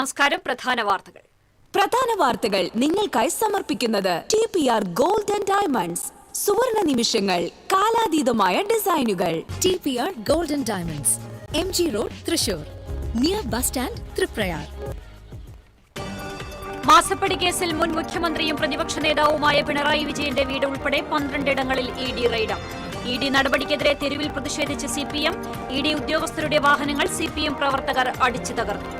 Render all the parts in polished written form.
നമസ്കാരം. പ്രധാന വാർത്തകൾ നിങ്ങൾക്കായി സമർപ്പിക്കുന്നത് TPR Gold and Diamonds. സുവർണ നിമിഷങ്ങൾ, കാലാതീതമായ ഡിസൈനുകൾ. TPR Gold and Diamonds, MG Road, Thrissur, near bus stand, Triprayar. മാസപ്പടി കേസിൽ മുൻ മുഖ്യമന്ത്രിയും പ്രതിപക്ഷ നേതാവുമായ പിണറായി വിജയന്റെ വീട് ഉൾപ്പെടെ 12 ഇടങ്ങളിൽ ED റെയ്ഡ്. ED നടപടിക്കെതിരെ തെരുവിൽ പ്രതിഷേധിച്ച് CPM. ED ഉദ്യോഗസ്ഥരുടെ വാഹനങ്ങൾ CPM പ്രവർത്തകർ അടിച്ചു തകർത്തു.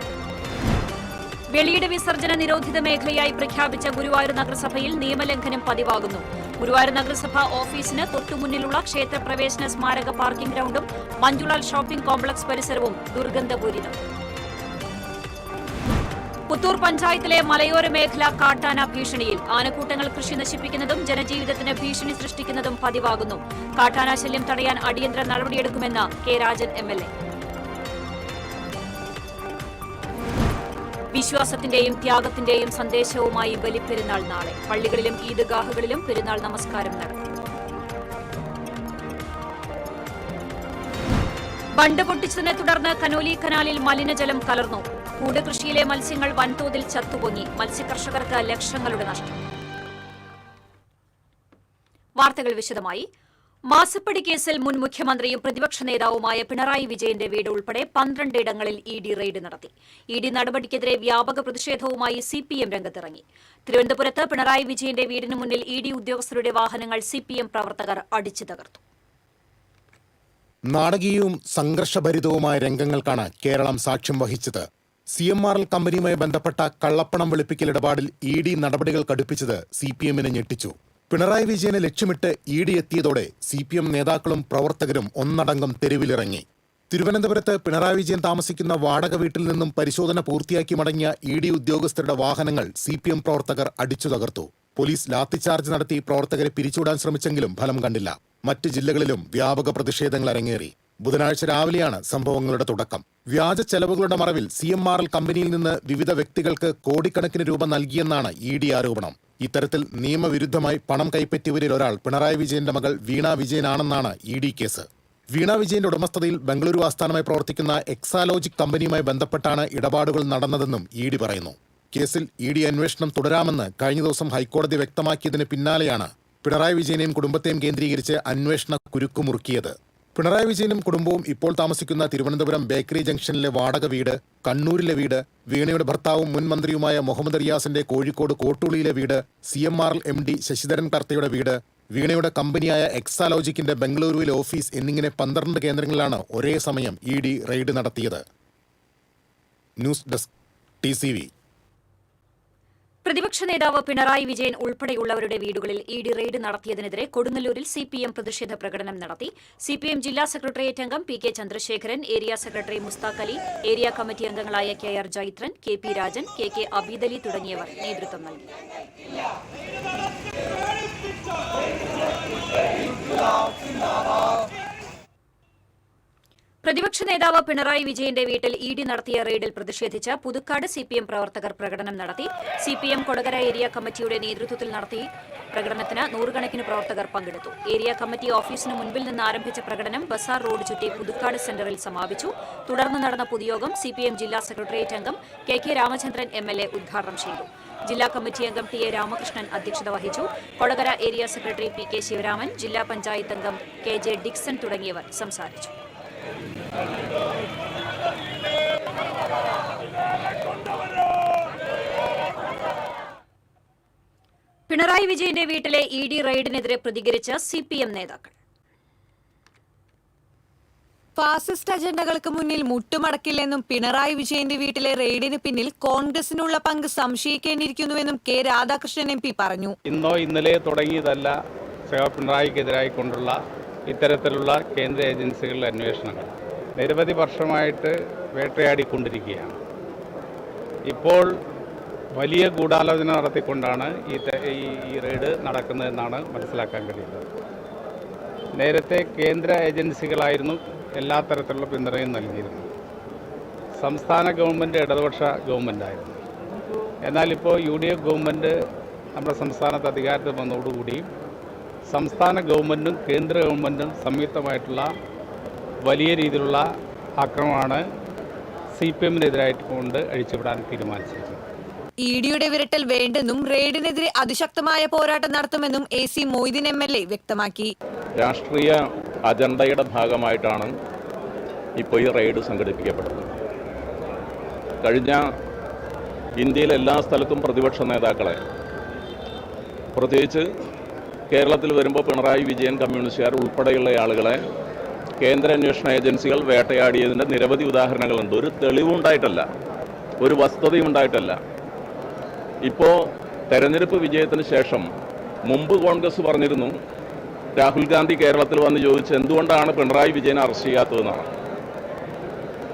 വെളിയുടെ വിസർജന നിരോധിത മേഖലയായി പ്രഖ്യാപിച്ച ഗുരുവായൂർ നഗരസഭയിൽ നിയമലംഘനം പതിവാകുന്നു. ഗുരുവായൂർ നഗരസഭ ഓഫീസിന് തൊട്ടുമുന്നിലുള്ള ക്ഷേത്രപ്രവേശന സ്മാരക പാർക്കിംഗ് ഗ്രൌണ്ടും മഞ്ജുളാൽ ഷോപ്പിംഗ് കോംപ്ലക്സ് പരിസരവും ദുർഗന്ധപൂരിതം. പുത്തൂർ പഞ്ചായത്തിലെ മലയോര മേഖല കാട്ടാന ഭീഷണിയിൽ. ആനക്കൂട്ടങ്ങൾ കൃഷി നശിപ്പിക്കുന്നതും ജനജീവിതത്തിന് ഭീഷണി സൃഷ്ടിക്കുന്നതും പതിവാകുന്നു. കാട്ടാന ശല്യം തടയാൻ അടിയന്തര നടപടിയെടുക്കുമെന്ന് കെ രാജൻ MLA. വിശ്വാസത്തിന്റെയും ത്യാഗത്തിന്റെയും സന്ദേശവുമായി ബലിപ്പെരുന്നാൾ നാളെ. പള്ളികളിലും ഈദ്ഗാഹുകളിലും പെരുന്നാൾ നമസ്കാരം നടത്തി. ബണ്ട് പൊട്ടിച്ചതിനെ തുടർന്ന് കനോലി കനാലിൽ മലിനജലം കലർന്നു. കൂട് കൃഷിയിലെ മത്സ്യങ്ങൾ വൻതോതിൽ ചത്തുപൊങ്ങി. മത്സ്യകർഷകർക്ക് ലക്ഷങ്ങളുടെ നഷ്ടം. വാർത്തകൾ വിശദമായി. മാസപ്പടി കേസിൽ മുൻ മുഖ്യമന്ത്രിയും പ്രതിപക്ഷ നേതാവുമായ പിണറായി വിജയന്റെ വീട് ഉൾപ്പെടെ 12 ഇടങ്ങളിൽ ED റെയ്ഡ് നടത്തി. ED നടപടിക്കെതിരെ വ്യാപക പ്രതിഷേധവുമായി CPM രംഗത്തിറങ്ങി. തിരുവനന്തപുരത്ത് പിണറായി വിജയന്റെ വീടിന് മുന്നിൽ ED ഉദ്യോഗസ്ഥരുടെ വാഹനങ്ങൾ CPM പ്രവർത്തകർ അടിച്ചു തകർത്തു. നാടകീയവും സംഘർഷഭരിതവുമായ രംഗങ്ങൾക്കാണ് കേരളം സാക്ഷ്യം വഹിച്ചത്. CMRL കമ്പനിയുമായി ബന്ധപ്പെട്ട കള്ളപ്പണം വെളുപ്പിക്കൽ ഇടപാടിൽ ED നടപടികൾ കടുപ്പിച്ചത് CPMനെ ഞെട്ടിച്ചു. പിണറായി വിജയനെ ലക്ഷ്യമിട്ട് ED എത്തിയതോടെ CPM നേതാക്കളും പ്രവർത്തകരും ഒന്നടങ്കം തെരുവിലിറങ്ങി. തിരുവനന്തപുരത്ത് പിണറായി വിജയൻ താമസിക്കുന്ന വാടക വീട്ടിൽ നിന്നും പരിശോധന പൂർത്തിയാക്കി മടങ്ങിയ ED ഉദ്യോഗസ്ഥരുടെ വാഹനങ്ങൾ CPM പ്രവർത്തകർ അടിച്ചു തകർത്തു. പോലീസ് ലാത്തിചാർജ് നടത്തി പ്രവർത്തകരെ പിരിച്ചുവിടാൻ ശ്രമിച്ചെങ്കിലും ഫലം കണ്ടില്ല. മറ്റ് ജില്ലകളിലും വ്യാപക പ്രതിഷേധങ്ങൾ അരങ്ങേറി. ബുധനാഴ്ച രാവിലെയാണ് സംഭവങ്ങളുടെ തുടക്കം. വ്യാജ ചെലവുകളുടെ മറവിൽ CMRL കമ്പനിയിൽ നിന്ന് വിവിധ വ്യക്തികൾക്ക് കോടിക്കണക്കിന് രൂപ നൽകിയെന്നാണ് ED ആരോപണം. ഇത്തരത്തിൽ നിയമവിരുദ്ധമായി പണം കൈപ്പറ്റിയവരിൽ ഒരാൾ പിണറായി വിജയന്റെ മകൾ വീണ വിജയനാണെന്നാണ് ED കേസ്. വീണ വിജയന്റെ ഉടമസ്ഥതയിൽ ബംഗളൂരു ആസ്ഥാനമായി പ്രവർത്തിക്കുന്ന എക്സാലോജിക് കമ്പനിയുമായി ബന്ധപ്പെട്ടാണ് ഇടപാടുകൾ നടന്നതെന്നും ED പറയുന്നു. കേസിൽ ED അന്വേഷണം തുടരാമെന്ന് കഴിഞ്ഞ ദിവസം ഹൈക്കോടതി വ്യക്തമാക്കിയതിന് പിന്നാലെയാണ് പിണറായി വിജയനെയും കുടുംബത്തെയും കേന്ദ്രീകരിച്ച് അന്വേഷണ കുരുക്കുമുറുക്കിയത്. പിണറായി വിജയനും കുടുംബവും ഇപ്പോൾ താമസിക്കുന്ന തിരുവനന്തപുരം ബേക്കറി ജംഗ്ഷനിലെ വാടക വീട്, കണ്ണൂരിലെ വീട്, വീണയുടെ ഭർത്താവും മുൻ മന്ത്രിയുമായ മുഹമ്മദ് റിയാസിന്റെ കോഴിക്കോട് കോട്ടുളിയിലെ വീട്, CMRL MD ശശിധരൻ കർത്തയുടെ വീട്, വീണയുടെ കമ്പനിയായ എക്സാലോജിക്കിന്റെ ബംഗളൂരുവിലെ ഓഫീസ് എന്നിങ്ങനെ 12 കേന്ദ്രങ്ങളിലാണ് ഒരേ സമയം ED റെയ്ഡ് നടത്തിയത്. News desk TCV. പ്രതിപക്ഷ നേതാവ് പിണറായി വിജയൻ ഉൾപ്പെടെയുള്ളവരുടെ വീടുകളിൽ ED റെയ്ഡ് നടത്തിയതിനെതിരെ കൊടുങ്ങല്ലൂരിൽ CPM പ്രതിഷേധ പ്രകടനം നടത്തി. CPM ജില്ലാ സെക്രട്ടേറിയറ്റ് അംഗം PK Chandrasekharan, area secretary Mushtaq Ali, area committee അംഗങ്ങളായ KR Jaithran, KP Rajan, KK Abidali തുടങ്ങിയവർ നേതൃത്വം നൽകി. പ്രതിപക്ഷ നേതാവ് പിണറായി വിജയന്റെ വീട്ടിൽ ED നടത്തിയ റെയ്ഡിൽ പ്രതിഷേധിച്ച് പുതുക്കാട് CPM പ്രവർത്തകർ പ്രകടനം നടത്തി. CPM കൊടകര ഏരിയ കമ്മിറ്റിയുടെ നേതൃത്വത്തിൽ നടത്തിയ പ്രകടനത്തിന് 100 കണക്കിന് പ്രവർത്തകർ പങ്കെടുത്തു. ഏരിയ കമ്മിറ്റി ഓഫീസിന് മുൻപിൽ നിന്ന് ആരംഭിച്ച പ്രകടനം ബസാർ റോഡ് ചുറ്റി പുതുക്കാട് സെന്ററിൽ സമാപിച്ചു. തുടർന്ന് നടന്ന പൊതുയോഗം CPM ജില്ലാ സെക്രട്ടേറിയറ്റ് അംഗം KK രാമചന്ദ്രൻ MLA ഉദ്ഘാടനം ചെയ്തു. ജില്ലാ കമ്മിറ്റി അംഗം TA രാമകൃഷ്ണൻ അധ്യക്ഷത വഹിച്ചു. Kodakara area secretary PK Sivaraman, ജില്ലാ പഞ്ചായത്ത് അംഗം KJ ഡിക്സൺ തുടങ്ങിയവർ സംസാരിച്ചു. പിണറായി വിജയന്റെ വീട്ടിലെ ED റെയ്ഡിനെതിരെ പ്രതികരിച്ച CPM നേതാക്കൾ. ഫാസിസ്റ്റ് അജണ്ടകൾക്ക് മുന്നിൽ മുട്ടുമടക്കില്ലെന്നും പിണറായി വിജയന്റെ വീട്ടിലെ റെയ്ഡിന് പിന്നിൽ കോൺഗ്രസിനുള്ള പങ്ക് സംശയിക്കേണ്ടിയിരിക്കുന്നുവെന്നും K രാധാകൃഷ്ണൻ MP പറഞ്ഞു. ഇന്നോ ഇന്നലെ തുടങ്ങിയതല്ല പിണറായിക്കെതിരായിക്കൊണ്ടുള്ള ഇത്തരത്തിലുള്ള കേന്ദ്ര ഏജൻസികളുടെ അന്വേഷണങ്ങൾ നിരവധി വർഷമായിട്ട് വേട്ടയാടിക്കൊണ്ടിരിക്കുകയാണ്. ഇപ്പോൾ വലിയ ഗൂഢാലോചന നടത്തിക്കൊണ്ടാണ് ഈ റെയ്ഡ് നടക്കുന്നതെന്നാണ് മനസ്സിലാക്കാൻ കഴിയുന്നത്. നേരത്തെ കേന്ദ്ര ഏജൻസികളായിരുന്നു എല്ലാ തരത്തിലുള്ള പിന്തുണയും നൽകിയിരുന്നത്. സംസ്ഥാന ഗവൺമെൻറ് ഇടതുപക്ഷ ഗവൺമെൻറ്റായിരുന്നു. എന്നാൽ ഇപ്പോൾ UDF ഗവൺമെൻറ് നമ്മുടെ സംസ്ഥാനത്ത് അധികാരത്തിൽ വന്നതോടുകൂടി സംസ്ഥാന ഗവൺമെൻറ്റും കേന്ദ്ര ഗവൺമെൻറ്റും സംയുക്തമായിട്ടുള്ള വലിയ രീതിയിലുള്ള ആക്രമണമാണ് CPM-നെതിരായിട്ട് കൊണ്ട് അഴിച്ചുവിടാൻ തീരുമാനിച്ചിരിക്കുന്നത്. ഇഡിയുടെ വിരട്ടൽ വേണ്ടെന്നും റെയ്ഡിനെതിരെ അതിശക്തമായ പോരാട്ടം നടത്തുമെന്നും AC മൊയ്തീൻ MLA വ്യക്തമാക്കി. രാഷ്ട്രീയ അജണ്ടയുടെ ഭാഗമായിട്ടാണ് ഇപ്പോൾ ഈ റെയ്ഡ് സംഘടിപ്പിക്കപ്പെടുന്നത്. കഴിഞ്ഞ ഇന്ത്യയിലെ എല്ലാ സ്ഥലത്തും പ്രതിപക്ഷ നേതാക്കളെ, പ്രത്യേകിച്ച് കേരളത്തിൽ വരുമ്പോൾ പിണറായി വിജയൻ, കമ്മ്യൂണിസ്റ്റുകാർ ഉൾപ്പെടെയുള്ള ആളുകളെ കേന്ദ്ര അന്വേഷണ ഏജൻസികൾ വേട്ടയാടിയതിൻ്റെ നിരവധി ഉദാഹരണങ്ങളുണ്ട്. ഒരു തെളിവുണ്ടായിട്ടല്ല, ഒരു വസ്തുതയുണ്ടായിട്ടല്ല. ഇപ്പോൾ തെരഞ്ഞെടുപ്പ് വിജയത്തിന് ശേഷം മുമ്പ് കോൺഗ്രസ് പറഞ്ഞിരുന്നു, രാഹുൽ ഗാന്ധി കേരളത്തിൽ വന്ന് ചോദിച്ച് എന്തുകൊണ്ടാണ് പിണറായി വിജയനെ അറസ്റ്റ് ചെയ്യാത്തതെന്നാണ്.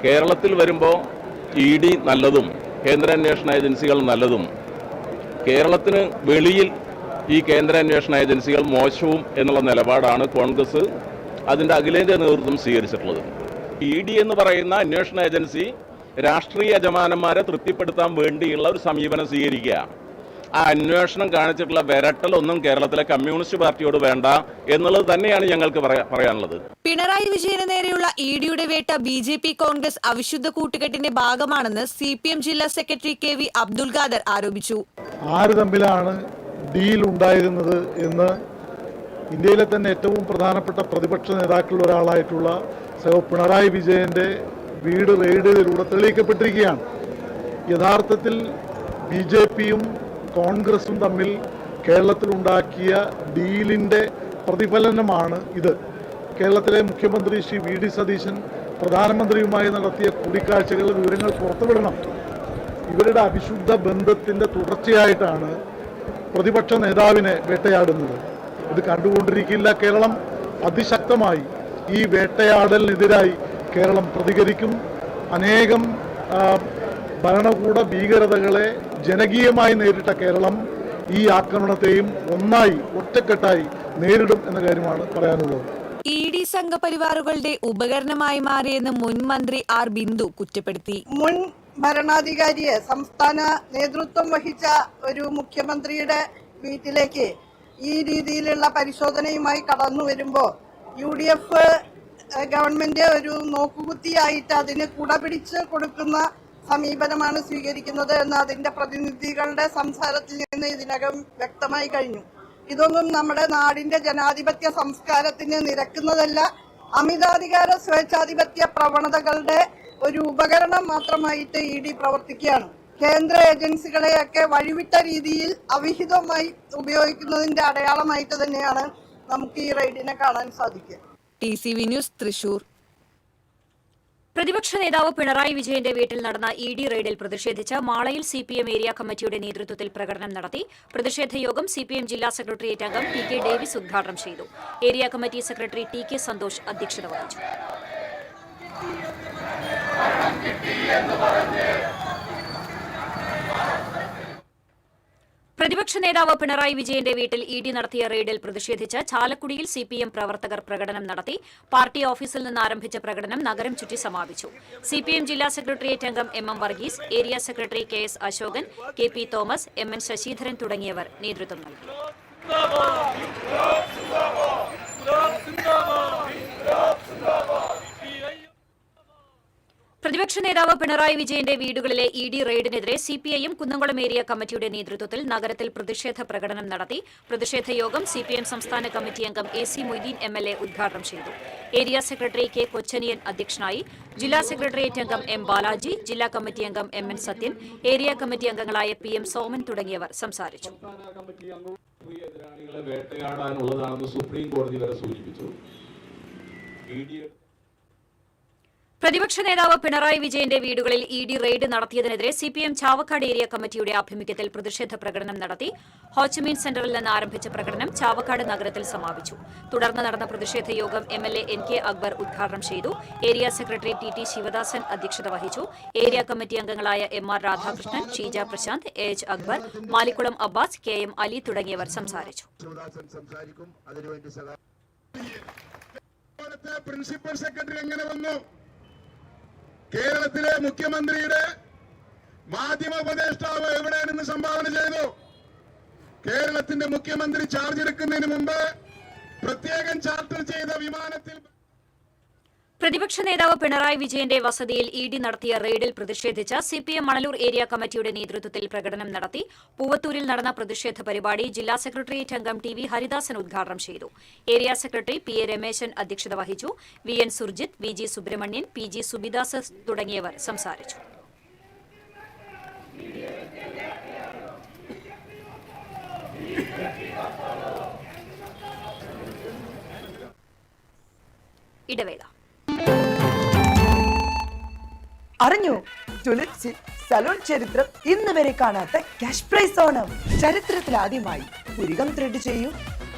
കേരളത്തിൽ വരുമ്പോൾ ED നല്ലതും കേന്ദ്ര അന്വേഷണ ഏജൻസികൾ നല്ലതും, കേരളത്തിന് വെളിയിൽ ഈ കേന്ദ്ര അന്വേഷണ ഏജൻസികൾ മോശവും എന്നുള്ള നിലപാടാണ് കോൺഗ്രസ് അതിൻ്റെ അഖിലേന്ത്യാ നേതൃത്വം സ്വീകരിച്ചിട്ടുള്ളത്. ED എന്ന് പറയുന്ന അന്വേഷണ ഏജൻസി രാഷ്ട്രീയ യജമാനന്മാരെ തൃപ്തിപ്പെടുത്താൻ വേണ്ടിയുള്ള ഒരു സമീപനം സ്വീകരിക്കുക. ആ അന്വേഷണം കാണിച്ചിട്ടുള്ള വിരട്ടലൊന്നും കേരളത്തിലെ കമ്മ്യൂണിസ്റ്റ് പാർട്ടിയോട് വേണ്ട എന്നുള്ളത് തന്നെയാണ് ഞങ്ങൾക്ക് പറയാനുള്ളത്. പിണറായി വിജയന് നേരെയുള്ള ഇഡിയുടെ വേട്ട BJP കോൺഗ്രസ് അവിശുദ്ധ കൂട്ടുകെട്ടിന്റെ ഭാഗമാണെന്ന് CPM ജില്ലാ സെക്രട്ടറി KV അബ്ദുൽ ഖാദർ ആരോപിച്ചു. ആര് തമ്മിലാണ് ഡീൽ ഉണ്ടായിരുന്നത് എന്ന് ഇന്ത്യയിലെ തന്നെ ഏറ്റവും പ്രധാനപ്പെട്ട പ്രതിപക്ഷ നേതാക്കളിൽ ഒരാളായിട്ടുള്ള പിണറായി വിജയന്റെ വീട് റെയ്ഡിലൂടെ തെളിയിക്കപ്പെട്ടിരിക്കുകയാണ്. യഥാർത്ഥത്തിൽ BJPയും കോൺഗ്രസും തമ്മിൽ കേരളത്തിലുണ്ടാക്കിയ ഡീലിൻ്റെ പ്രതിഫലനമാണ് ഇത്. കേരളത്തിലെ മുഖ്യമന്ത്രി ശ്രീ VD സതീശൻ പ്രധാനമന്ത്രിയുമായി നടത്തിയ കൂടിക്കാഴ്ചകളുടെ വിവരങ്ങൾ പുറത്തുവിടണം. ഇവരുടെ അവിശുദ്ധ ബന്ധത്തിൻ്റെ തുടർച്ചയായിട്ടാണ് പ്രതിപക്ഷ നേതാവിനെ വേട്ടയാടുന്നത്. ഇത് കണ്ടുകൊണ്ടിരിക്കില്ല. കേരളം അതിശക്തമായി ഈ വേട്ടയാടലിനെതിരായി കേരളം പ്രതികരിക്കും. അനേകം ഭരണകൂട ഭീകരതകളെ ജനകീയമായി നേരിട്ട കേരളം ഈ ആക്രമണത്തെയും ഒറ്റക്കെട്ടായി നേരിടും എന്ന കാര്യമാണ് പറയാനുള്ളത്. ED സംഘപരിവാറുകളുടെ ഉപകരണമായി മാറിയെന്ന് മുൻ മന്ത്രി R ബിന്ദു കുറ്റപ്പെടുത്തി. മുൻ ഭരണാധികാരിയെ, സംസ്ഥാന നേതൃത്വം വഹിച്ച ഒരു മുഖ്യമന്ത്രിയുടെ വീട്ടിലേക്ക് ഈ രീതിയിലുള്ള പരിശോധനയുമായി കടന്നു വരുമ്പോൾ UDF ഗവൺമെന്റ് ഒരു നോക്കുകുത്തിയായിട്ട് അതിന് കുടപിടിച്ച് കൊടുക്കുന്ന സമീപനമാണ് സ്വീകരിക്കുന്നത് എന്ന് അതിൻ്റെ പ്രതിനിധികളുടെ സംസാരത്തിൽ നിന്ന് ഇതിനകം വ്യക്തമായി കഴിഞ്ഞു. ഇതൊന്നും നമ്മുടെ നാടിൻ്റെ ജനാധിപത്യ സംസ്കാരത്തിന് നിരക്കുന്നതല്ല. അമിതാധികാര സ്വേച്ഛാധിപത്യ പ്രവണതകളുടെ ഒരു ഉപകരണം മാത്രമായിട്ട് ED പ്രവർത്തിക്കുകയാണ്. കേന്ദ്ര ഏജൻസികളെയൊക്കെ വഴിവിട്ട രീതിയിൽ അവിഹിതമായി ഉപയോഗിക്കുന്നതിൻ്റെ അടയാളമായിട്ട് തന്നെയാണ് നമുക്ക് ഈ റെയ്ഡിനെ കാണാൻ സാധിക്കുക. TCV news, Thrissur. പ്രതിപക്ഷ നേതാവ് പിണറായി വിജയന്റെ വീട്ടിൽ നടന്ന ED റെയ്ഡിൽ പ്രതിഷേധിച്ച് മാളയിൽ CPM ഏരിയ കമ്മിറ്റിയുടെ നേതൃത്വത്തിൽ പ്രകടനം നടത്തി. പ്രതിഷേധ യോഗം CPM ജില്ലാ സെക്രട്ടേറിയറ്റ് അംഗം TK ഡേവിസ് ഉദ്ഘാടനം ചെയ്തു. Area committee secretary TK Santhosh അധ്യക്ഷത വഹിച്ചു. പ്രതിപക്ഷ നേതാവ് പിണറായി വിജയന്റെ വീട്ടിൽ ED നടത്തിയ റെയ്ഡിൽ പ്രതിഷേധിച്ച് ചാലക്കുടിയിൽ CPM പ്രവർത്തകർ പ്രകടനം നടത്തി. പാർട്ടി ഓഫീസിൽ നിന്ന് ആരംഭിച്ച പ്രകടനം നഗരം ചുറ്റി സമാപിച്ചു. CPM ജില്ലാ സെക്രട്ടേറിയറ്റ് അംഗം MM Varghese, area secretary KS Ashokan, KP Thomas, MN Sasidharan തുടങ്ങിയവർ നേതൃത്വം നൽകി. പ്രതിപക്ഷ നേതാവ് പിണറായി വിജയന്റെ വീടുകളിലെ ED റെയ്ഡിനെതിരെ CPIM കുന്നംകുളം ഏരിയ കമ്മിറ്റിയുടെ നേതൃത്വത്തിൽ നഗരത്തിൽ പ്രതിഷേധ പ്രകടനം നടത്തി. പ്രതിഷേധ യോഗം CPM സംസ്ഥാന കമ്മിറ്റി അംഗം AC മൊയ്തീൻ MLA ഉദ്ഘാടനം ചെയ്തു. ഏരിയ സെക്രട്ടറി K കൊച്ചനിയൻ അധ്യക്ഷനായി. ജില്ലാ സെക്രട്ടേറിയറ്റ് അംഗം M ബാലാജി, ജില്ലാ കമ്മിറ്റി അംഗം MN സത്യൻ, ഏരിയ കമ്മിറ്റി അംഗങ്ങളായ PM സോമൻ തുടങ്ങിയവർ സംസാരിച്ചു. സുപ്രീം കോടതി വരെ സൂചിപ്പിച്ചു. പ്രതിപക്ഷ നേതാവ് പിണറായി വിജയന്റെ വീടുകളിൽ ED റെയ്ഡ് നടത്തിയതിനെതിരെ CPM ചാവക്കാട് ഏരിയ കമ്മിറ്റിയുടെ ആഭിമുഖ്യത്തിൽ പ്രതിഷേധ പ്രകടനം നടത്തി. ഹോച്ചിമീൻ സെന്ററിൽ നിന്ന് ആരംഭിച്ച പ്രകടനം ചാവക്കാട് നഗരത്തിൽ സമാപിച്ചു. തുടർന്ന് നടന്ന പ്രതിഷേധ യോഗം MLA NK അക്ബർ ഉദ്ഘാടനം ചെയ്തു. ഏരിയ സെക്രട്ടറി TT ശിവദാസൻ അധ്യക്ഷത വഹിച്ചു. ഏരിയ കമ്മിറ്റി അംഗങ്ങളായ MR Radhakrishnan, Sheeja Prasanth, AH Akbar, Malikkulam Abbas, KM Ali തുടങ്ങിയവർ സംസാരിച്ചു. പ്രിൻസിപ്പൽ സെക്രട്ടറി എങ്ങനെ വന്നു? കേരളത്തിലെ മുഖ്യമന്ത്രിയുടെ മാധ്യമ ഉപദേഷ്ടാവ് എവിടെ നിന്ന് സംഭാവന ചെയ്തു? കേരളത്തിന്റെ മുഖ്യമന്ത്രി ചാർജ് എടുക്കുന്നതിന് മുമ്പ് പ്രത്യേകം ചാർട്ടർ ചെയ്ത വിമാനത്തിൽ പ്രതിപക്ഷ നേതാവ് പിണറായി വിജയന്റെ വസതിയിൽ ഇഡി നടത്തിയ റെയ്ഡിൽ പ്രതിഷേധിച്ച സിപിഎം മണലൂർ ഏരിയ കമ്മിറ്റിയുടെ നേതൃത്വത്തിൽ പ്രകടനം നടത്തി. പൂവത്തൂരിൽ നടന്ന പ്രതിഷേധ പരിപാടി ജില്ലാ സെക്രട്ടേറിയറ്റ് അംഗം ടി വി ഹരിദാസൻ ഉദ്ഘാടനം ചെയ്തു. Area secretary P A Rameshan അധ്യക്ഷത വഹിച്ചു. V N Surjith, V G Subramanian, P G Subidas തുടങ്ങിയവർ സംസാരിച്ചു. ഇടവേള. അറിഞ്ഞു, ടുലിപ്സിൽ സലൂൺ ചരിത്രം ഇന്ന് വരെ കാണാത്ത ക്യാഷ് പ്രൈസ് ഓണം. ചരിത്രത്തിൽ ആദ്യമായി പുരികം ത്രെഡ് ചെയ്യൂ,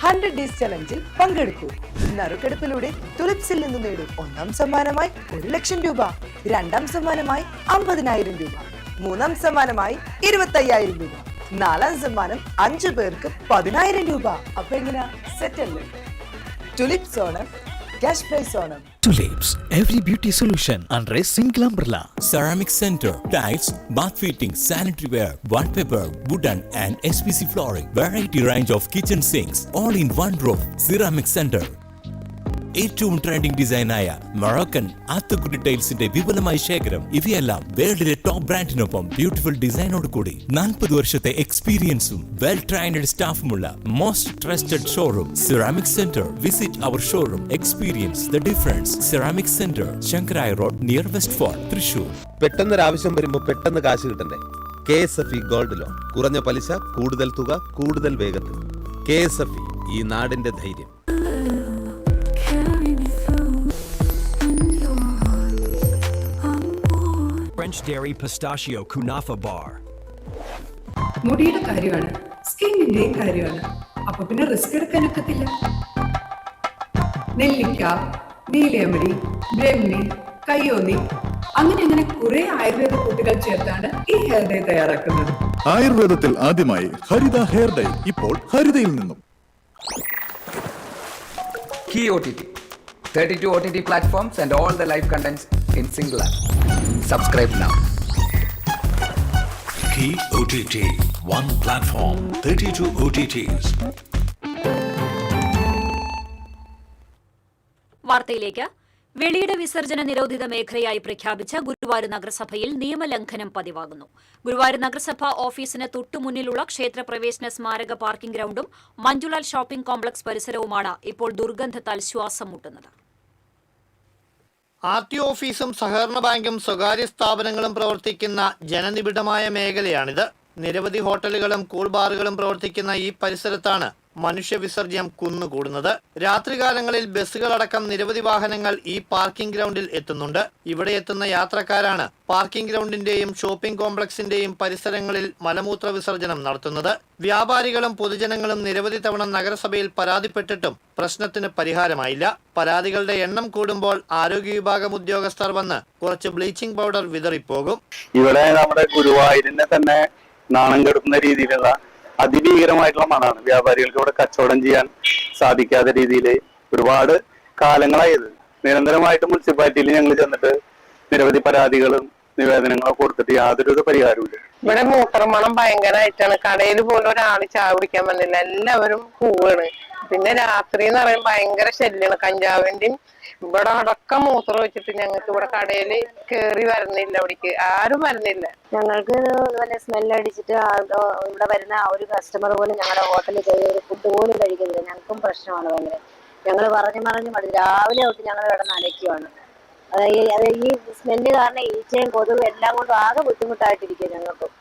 100 ഡേയ്സ് ചലഞ്ചിൽ പങ്കെടുക്കൂ. നറുക്കെടുപ്പിലൂടെ ടുലിപ്സിൽ നിന്ന് നേടും. 1ാം സമ്മാനമായി 1 ലക്ഷം രൂപ, 2ാം സമ്മാനമായി 50,000 രൂപ, 3ാം സമ്മാനമായി 25,000 രൂപ, 4ാം സമ്മാനം 5 പേർക്ക് 10,000 രൂപ. അപ്പൊ എങ്ങനെയാ, സെറ്റ് അല്ലേ? Tulips Onam, cash prize Onam. Tulips, every beauty solution under a single umbrella. Ceramic Center, tiles, bath fittings, sanitary ware, wallpaper, wooden and SPC flooring. Variety range of kitchen sinks, all in one roof. Ceramic Center. ഏറ്റവും trending ഡിസൈനായ Moroccan ആത്തുകുട്ടി ടൈൽസിന്റെ വിപുലമായ ശേഖരം. ഇവയെല്ലാം വേൾഡിലെ top ബ്രാൻഡിനൊപ്പം beautiful ഡിസൈനോട് കൂടി 40 വർഷത്തെ എക്സ്പീരിയൻസും well trained സ്റ്റാഫുമുള്ള most trusted showroom Ceramic Centre. Visit our showroom, experience the difference. Ceramic Centre, Sankaraiya Road, near West Fort, Thrissur. പെട്ടെന്നൊരാവശ്യം വരുമ്പോൾ പെട്ടെന്ന് കാശ് കിട്ടണ്ടേ? KSFE gold loan. കുറഞ്ഞ പലിശ, കൂടുതൽ തുക, കൂടുതൽ വേഗത്തിൽ. KSFE, ഈ നാടിന്റെ ധൈര്യം. French Dairy Pistachio Kunafa Bar. മുടിയുടെ കാര്യമാണ്, സ്കിന്നിന്റെയും കാര്യമാണ്. അപ്പൊ പിന്നെ റിസ്ക് എടുക്കാനൊക്കത്തില്ല. നെല്ലിക്ക, നീലയമരി, ബ്രഹ്മി, കയ്യോന്നി, അങ്ങനെ കുറെ ആയുർവേദ കൂട്ടുകൾ ചേർത്താണ് ഈ ഹെയർ ഡേ തയ്യാറാക്കുന്നത്. ആയുർവേദത്തിൽ ആദ്യമായി ഹരിത ഹെയർ ഡൈ, ഇപ്പോൾ ഹരിതയിൽ നിന്നും. Key OTT, 32 OTT platforms and all the live contents in single app. Subscribe now. Key OTT, one platform, 32 OTTs. വാർത്തയിലേക്ക്. വെളിയിട വിസർജന നിരോധിത മേഖലയായി പ്രഖ്യാപിച്ച ഗുരുവായൂർ നഗരസഭയിൽ നിയമലംഘനം പതിവാകുന്നു. ഗുരുവായൂർ നഗരസഭ ഓഫീസിന് തൊട്ടുമുന്നിലുള്ള ക്ഷേത്രപ്രവേശന സ്മാരക പാർക്കിംഗ് ഗ്രൗണ്ടും മഞ്ജുലാൽ ഷോപ്പിംഗ് കോംപ്ലക്സ് പരിസരവുമാണ് ഇപ്പോൾ ദുർഗന്ധത്താൽ ശ്വാസം മുട്ടുന്നത്. RTO ഓഫീസും സഹകരണ ബാങ്കും സ്വകാര്യ സ്ഥാപനങ്ങളും പ്രവർത്തിക്കുന്ന ജനനിബിഡമായ മേഖലയാണിത്. നിരവധി ഹോട്ടലുകളും കൂൾ ബാറുകളും പ്രവർത്തിക്കുന്ന ഈ പരിസരത്താണ് മനുഷ്യ വിസർജ്യം കുന്നുകൂടുന്നത്. രാത്രികാലങ്ങളിൽ ബസ്സുകളടക്കം നിരവധി വാഹനങ്ങൾ ഈ പാർക്കിംഗ് ഗ്രൗണ്ടിൽ എത്തുന്നുണ്ട്. ഇവിടെ എത്തുന്ന യാത്രക്കാരാണ് പാർക്കിംഗ് ഗ്രൗണ്ടിന്റെയും ഷോപ്പിംഗ് കോംപ്ലക്സിന്റെയും പരിസരങ്ങളിൽ മലമൂത്ര വിസർജനം നടത്തുന്നത്. വ്യാപാരികളും പൊതുജനങ്ങളും നിരവധി തവണ നഗരസഭയിൽ പരാതിപ്പെട്ടിട്ടും പ്രശ്നത്തിന് പരിഹാരമായില്ല. പരാതികളുടെ എണ്ണം കൂടുമ്പോൾ ആരോഗ്യ വിഭാഗം ഉദ്യോഗസ്ഥർ വന്ന് കുറച്ച് ബ്ലീച്ചിങ് പൗഡർ വിതറിപ്പോകും. ഇവിടെ നമ്മുടെ ഗുരുവായൂരിനെ തന്നെ നാണം കെടുത്തുന്ന രീതിയിലുള്ള അതിഭീകരമായിട്ടുള്ള മണാണ്. വ്യാപാരികൾക്ക് ഇവിടെ കച്ചവടം ചെയ്യാൻ സാധിക്കാത്ത രീതിയിൽ ഒരുപാട് കാലങ്ങളായത്. നിരന്തരമായിട്ട് മുനിസിപ്പാലിറ്റിയിൽ ഞങ്ങൾ ചെന്നിട്ട് നിരവധി പരാതികളും നിവേദനങ്ങളും കൊടുത്തിട്ട് യാതൊരു പരിഹാരമില്ല. ഇവിടെ മൂത്രമണം ഭയങ്കരമായിട്ടാണ്. കടയിൽ പോലും ഒരാൾ ചായ കുടിക്കാൻ വന്നില്ല, എല്ലാവരും പോവാണ്. പിന്നെ രാത്രി എന്ന് പറയുമ്പോൾ ഭയങ്കര ശല്യമാണ്. കഞ്ചാവിന്റെയും ഇവിടെ അടക്കം മൂത്രം വെച്ചിട്ട് ഞങ്ങൾക്ക് ഇവിടെ കടയിൽ കേറി വരുന്നില്ല, ഇവിടേക്ക് ആരും വരുന്നില്ല. ഞങ്ങൾക്ക് നല്ല സ്മെല്ലടിച്ചിട്ട് ഇവിടെ വരുന്ന ഒരു കസ്റ്റമർ പോലും ഞങ്ങളുടെ ഹോട്ടലിൽ കയറി ഒരു ഫുഡ് പോലും കഴിക്കുന്നില്ല. ഞങ്ങൾക്കും പ്രശ്നമാണ് ഭയങ്കര. ഞങ്ങൾ പറഞ്ഞു മതി, രാവിലെ തൊട്ട് ഞങ്ങൾ കിടന്ന് അലയ്ക്കുവാണ്. അത് ഈ സ്മെല്ല് കാരണം ഈച്ചയും കൊതുകും എല്ലാം കൊണ്ടും ആകെ ബുദ്ധിമുട്ടായിട്ടിരിക്കും ഞങ്ങൾക്കും.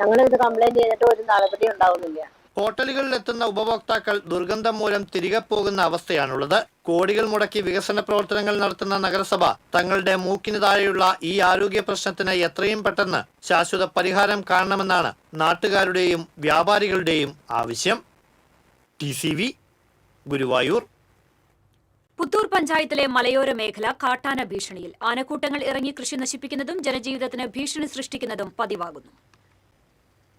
ഞങ്ങളിത് കംപ്ലൈന്റ് ചെയ്തിട്ട് ഒരു നടപടി ഉണ്ടാവുന്നില്ല. ഹോട്ടലുകളിൽ എത്തുന്ന ഉപഭോക്താക്കൾ ദുർഗന്ധം മൂലം തിരികെ പോകുന്ന അവസ്ഥയാണുള്ളത്. കോടികൾ മുടക്കി വികസന പ്രവർത്തനങ്ങൾ നടത്തുന്ന നഗരസഭ തങ്ങളുടെ മൂക്കിന് താഴെയുള്ള ഈ ആരോഗ്യ പ്രശ്നത്തിന് എത്രയും പെട്ടെന്ന് ശാശ്വത പരിഹാരം കാണണമെന്നാണ് നാട്ടുകാരുടെയും വ്യാപാരികളുടെയും ആവശ്യം. TCV, ഗുരുവായൂർ. പുത്തൂർ പഞ്ചായത്തിലെ മലയോര മേഖല കാട്ടാന ഭീഷണിയിൽ. ആനക്കൂട്ടങ്ങൾ ഇറങ്ങി കൃഷി നശിപ്പിക്കുന്നതും ജനജീവിതത്തിന് ഭീഷണി സൃഷ്ടിക്കുന്നതും പതിവാകുന്നു.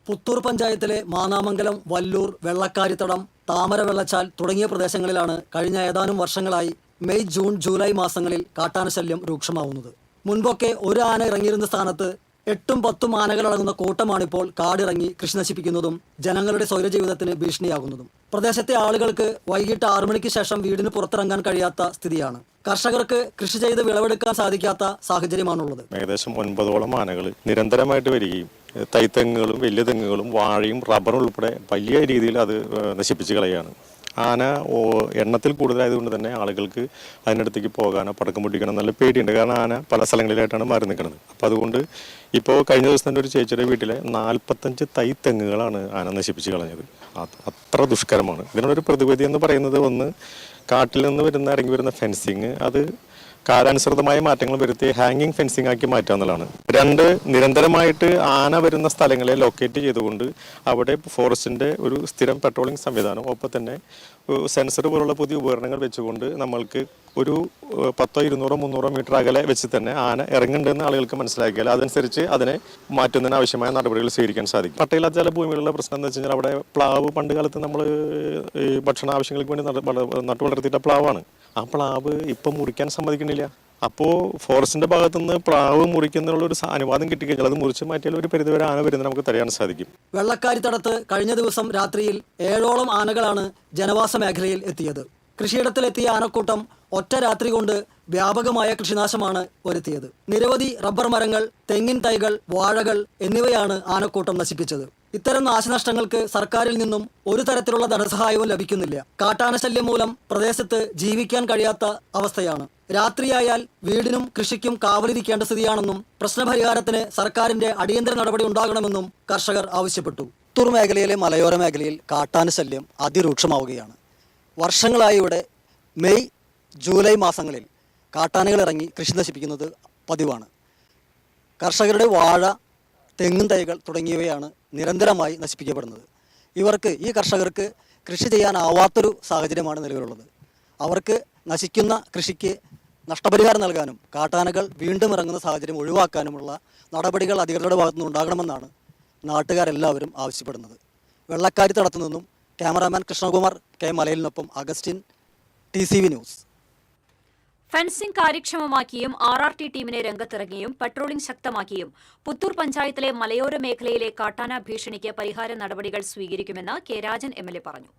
പുത്തൂർ പഞ്ചായത്തിലെ മാനാമംഗലം, വല്ലൂർ, വെള്ളക്കാരിത്തടം, താമര വെള്ളച്ചാൽ തുടങ്ങിയ പ്രദേശങ്ങളിലാണ് കഴിഞ്ഞ ഏതാനും വർഷങ്ങളായി മെയ്, ജൂൺ, ജൂലൈ മാസങ്ങളിൽ കാട്ടാനശല്യം രൂക്ഷമാവുന്നത്. മുൻപൊക്കെ ഒരു ആന ഇറങ്ങിയിരുന്ന സ്ഥാനത്ത് 8-10 ആനകളടങ്ങുന്ന കൂട്ടമാണിപ്പോൾ കാടിറങ്ങി കൃഷി നശിപ്പിക്കുന്നതും ജനങ്ങളുടെ സ്വൈരജീവിതത്തിന് ഭീഷണിയാകുന്നതും. പ്രദേശത്തെ ആളുകൾക്ക് വൈകിട്ട് 6 മണിക്ക് ശേഷം വീടിന് പുറത്തിറങ്ങാൻ കഴിയാത്ത സ്ഥിതിയാണ്. കർഷകർക്ക് കൃഷി ചെയ്ത് വിളവെടുക്കാൻ സാധിക്കാത്ത സാഹചര്യമാണുള്ളത്. ഏകദേശം 9ഓളം ആനകൾ നിരന്തരമായിട്ട് വരികയും തൈത്തെങ്ങുകളും വലിയ തെങ്ങുകളും വാഴയും റബ്ബറും ഉൾപ്പെടെ വലിയ രീതിയിൽ അത് നശിപ്പിച്ച് കളയാണ്. ആന എണ്ണത്തിൽ കൂടുതലായതുകൊണ്ട് തന്നെ ആളുകൾക്ക് അതിനടുത്തേക്ക് പോകാനോ പടക്കം പൊട്ടിക്കാനോ നല്ല പേടിയുണ്ട്. കാരണം ആന പല സ്ഥലങ്ങളിലായിട്ടാണ് മാറി നിൽക്കുന്നത്. അപ്പം അതുകൊണ്ട് ഇപ്പോൾ കഴിഞ്ഞ ദിവസം തന്നെ ഒരു ചേച്ചിയുടെ വീട്ടിലെ 45 തൈത്തെങ്ങുകളാണ് ആന നശിപ്പിച്ച് കളഞ്ഞത്. അത്ര ദുഷ്കരമാണ്. ഇതിനൊരു പ്രതിവിധി എന്ന് പറയുന്നത്, ഒന്ന് കാട്ടിൽ നിന്ന് ഇറങ്ങി വരുന്ന ഫെൻസിങ് അത് കാലാനുസൃതമായ മാറ്റങ്ങൾ വരുത്തി ഹാങ്ങിങ് ഫെൻസിങ് ആക്കി മാറ്റുക എന്നുള്ളതാണ്. 2, നിരന്തരമായിട്ട് ആന വരുന്ന സ്ഥലങ്ങളെ ലൊക്കേറ്റ് ചെയ്തുകൊണ്ട് അവിടെ ഫോറസ്റ്റിന്റെ ഒരു സ്ഥിരം പെട്രോളിംഗ് സംവിധാനം, ഒപ്പം തന്നെ സെൻസർ പോലുള്ള പുതിയ ഉപകരണങ്ങൾ വെച്ചുകൊണ്ട് നമ്മൾക്ക് ഒരു 10, 200, 300 മീറ്റർ അകലെ വെച്ച് തന്നെ ആന ഇറങ്ങുന്നുണ്ടെന്ന് ആളുകൾക്ക് മനസ്സിലാക്കിയാൽ അതനുസരിച്ച് അതിനെ മാറ്റുന്നതിന് ആവശ്യമായ നടപടികൾ സ്വീകരിക്കാൻ സാധിക്കും. പട്ടയില്ലാത്ത ചില ഭൂമികളുള്ള പ്രശ്നം എന്ന് വെച്ച് കഴിഞ്ഞാൽ അവിടെ പ്ലാവ് പണ്ട് കാലത്ത് നമ്മൾ ഈ ഭക്ഷണ ആവശ്യങ്ങൾക്ക് വേണ്ടി നട്ടു വളർത്തിയിട്ട പ്ലാവാണ്. ആ പ്ലാവ് ഇപ്പം മുറിക്കാൻ സമ്മതിക്കണില്ല. അപ്പോൾ ഫോറസ്റ്റിന്റെ ഭാഗത്തുനിന്ന് പ്ലാവ് മുറിക്കുന്നതിനുള്ള ഒരു അനുവാദം കിട്ടിക്കഴിഞ്ഞാൽ അത് മുറിച്ച് മാറ്റിയാൽ ഒരു പരിധിവരെ ആന വരുന്നത് നമുക്ക് തടയാൻ സാധിക്കും. വെള്ളക്കാരിത്തടത്ത് കഴിഞ്ഞ ദിവസം രാത്രിയിൽ 7ഓളം ആനകളാണ് ജനവാസ മേഖലയിൽ എത്തിയത്. കൃഷിയിടത്തിലെത്തിയ ആനക്കൂട്ടം ഒറ്റ രാത്രി കൊണ്ട് വ്യാപകമായ കൃഷിനാശമാണ് വരുത്തിയത്. നിരവധി റബ്ബർ മരങ്ങൾ, തെങ്ങിൻ തൈകൾ, വാഴകൾ എന്നിവയാണ് ആനക്കൂട്ടം നശിപ്പിച്ചത്. ഇത്തരം നാശനഷ്ടങ്ങൾക്ക് സർക്കാരിൽ നിന്നും ഒരു തരത്തിലുള്ള ധനസഹായവും ലഭിക്കുന്നില്ല. കാട്ടാനശല്യം മൂലം പ്രദേശത്ത് ജീവിക്കാൻ കഴിയാത്ത അവസ്ഥയാണ്. രാത്രിയായാൽ വീടിനും കൃഷിക്കും കാവലിരിക്കേണ്ട സ്ഥിതിയാണെന്നും പ്രശ്നപരിഹാരത്തിന് സർക്കാരിന്റെ അടിയന്തര നടപടി ഉണ്ടാകണമെന്നും കർഷകർ ആവശ്യപ്പെട്ടു. പുത്തൂർ മേഖലയിലെ മലയോര മേഖലയിൽ കാട്ടാനശല്യം അതിരൂക്ഷമാവുകയാണ്. വർഷങ്ങളായി ഇവിടെ മെയ്, ജൂലൈ മാസങ്ങളിൽ കാട്ടാനകൾ ഇറങ്ങി കൃഷി നശിപ്പിക്കുന്നത് പതിവാണ്. കർഷകരുടെ വാഴ, തെങ്ങും തൈകൾ തുടങ്ങിയവയാണ് നിരന്തരമായി നശിപ്പിക്കപ്പെടുന്നത്. ഈ കർഷകർക്ക് കൃഷി ചെയ്യാനാവാത്തൊരു സാഹചര്യമാണ് നിലവിലുള്ളത്. അവർക്ക് നശിക്കുന്ന കൃഷിക്ക് നഷ്ടപരിഹാരം നൽകാനും കാട്ടാനകൾ വീണ്ടും ഇറങ്ങുന്ന സാഹചര്യം ഒഴിവാക്കാനുമുള്ള നടപടികൾ അധികൃതരുടെ ഭാഗത്തുനിന്ന് ഉണ്ടാകണമെന്നാണ് നാട്ടുകാരെല്ലാവരും ആവശ്യപ്പെടുന്നത്. വെള്ളക്കാരിത്തടത്തു നിന്നും ക്യാമറാമാൻ കൃഷ്ണകുമാർ കെ മലയിലിനൊപ്പം അഗസ്റ്റിൻ, TCV ന്യൂസ്. ഫെൻസിംഗ് കാര്യക്ഷമമാക്കിയും RRT ടീമിനെ രംഗത്തിറങ്ങിയും പെട്രോളിംഗ് ശക്തമാക്കിയും പുത്തൂർ പഞ്ചായത്തിലെ മലയോര മേഖലയിലെ കാട്ടാന ഭീഷണിക്ക് പരിഹാര നടപടികൾ സ്വീകരിക്കുമെന്ന് കെ രാജൻ MLA പറഞ്ഞു.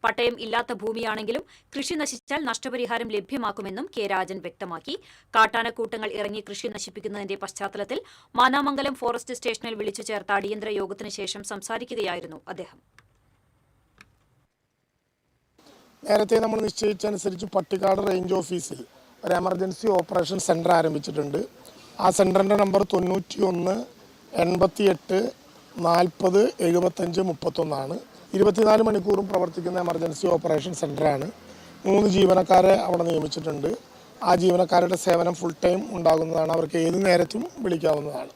പട്ടയം ഇല്ലാത്ത ഭൂമിയാണെങ്കിലും കൃഷി നശിച്ചാൽ നഷ്ടപരിഹാരം ലഭ്യമാക്കുമെന്നും കെ രാജൻ വ്യക്തമാക്കി. കാട്ടാനക്കൂട്ടങ്ങൾ ഇറങ്ങി കൃഷി നശിപ്പിക്കുന്നതിന്റെ പശ്ചാത്തലത്തിൽ മാനാമംഗലം ഫോറസ്റ്റ് സ്റ്റേഷനിൽ വിളിച്ചു ചേർത്ത അടിയന്തര യോഗത്തിന് ശേഷം സംസാരിക്കുകയായിരുന്നു അദ്ദേഹം. നേരത്തെ നമ്മൾ നിശ്ചയിച്ചനുസരിച്ച് പട്ടിക്കാട് റേഞ്ച് ഓഫീസിൽ ഒരു എമർജൻസി ഓപ്പറേഷൻ സെൻറ്റർ ആരംഭിച്ചിട്ടുണ്ട്. ആ സെൻറ്ററിൻ്റെ നമ്പർ 91 88 40 75 31 24 മണിക്കൂറും പ്രവർത്തിക്കുന്ന എമർജൻസി ഓപ്പറേഷൻ സെൻ്ററാണ്. 3 ജീവനക്കാരെ അവിടെ നിയമിച്ചിട്ടുണ്ട്. ആ ജീവനക്കാരുടെ സേവനം ഫുൾ ടൈം ഉണ്ടാകുന്നതാണ്. അവർക്ക് ഏത് നേരത്തും വിളിക്കാവുന്നതാണ്.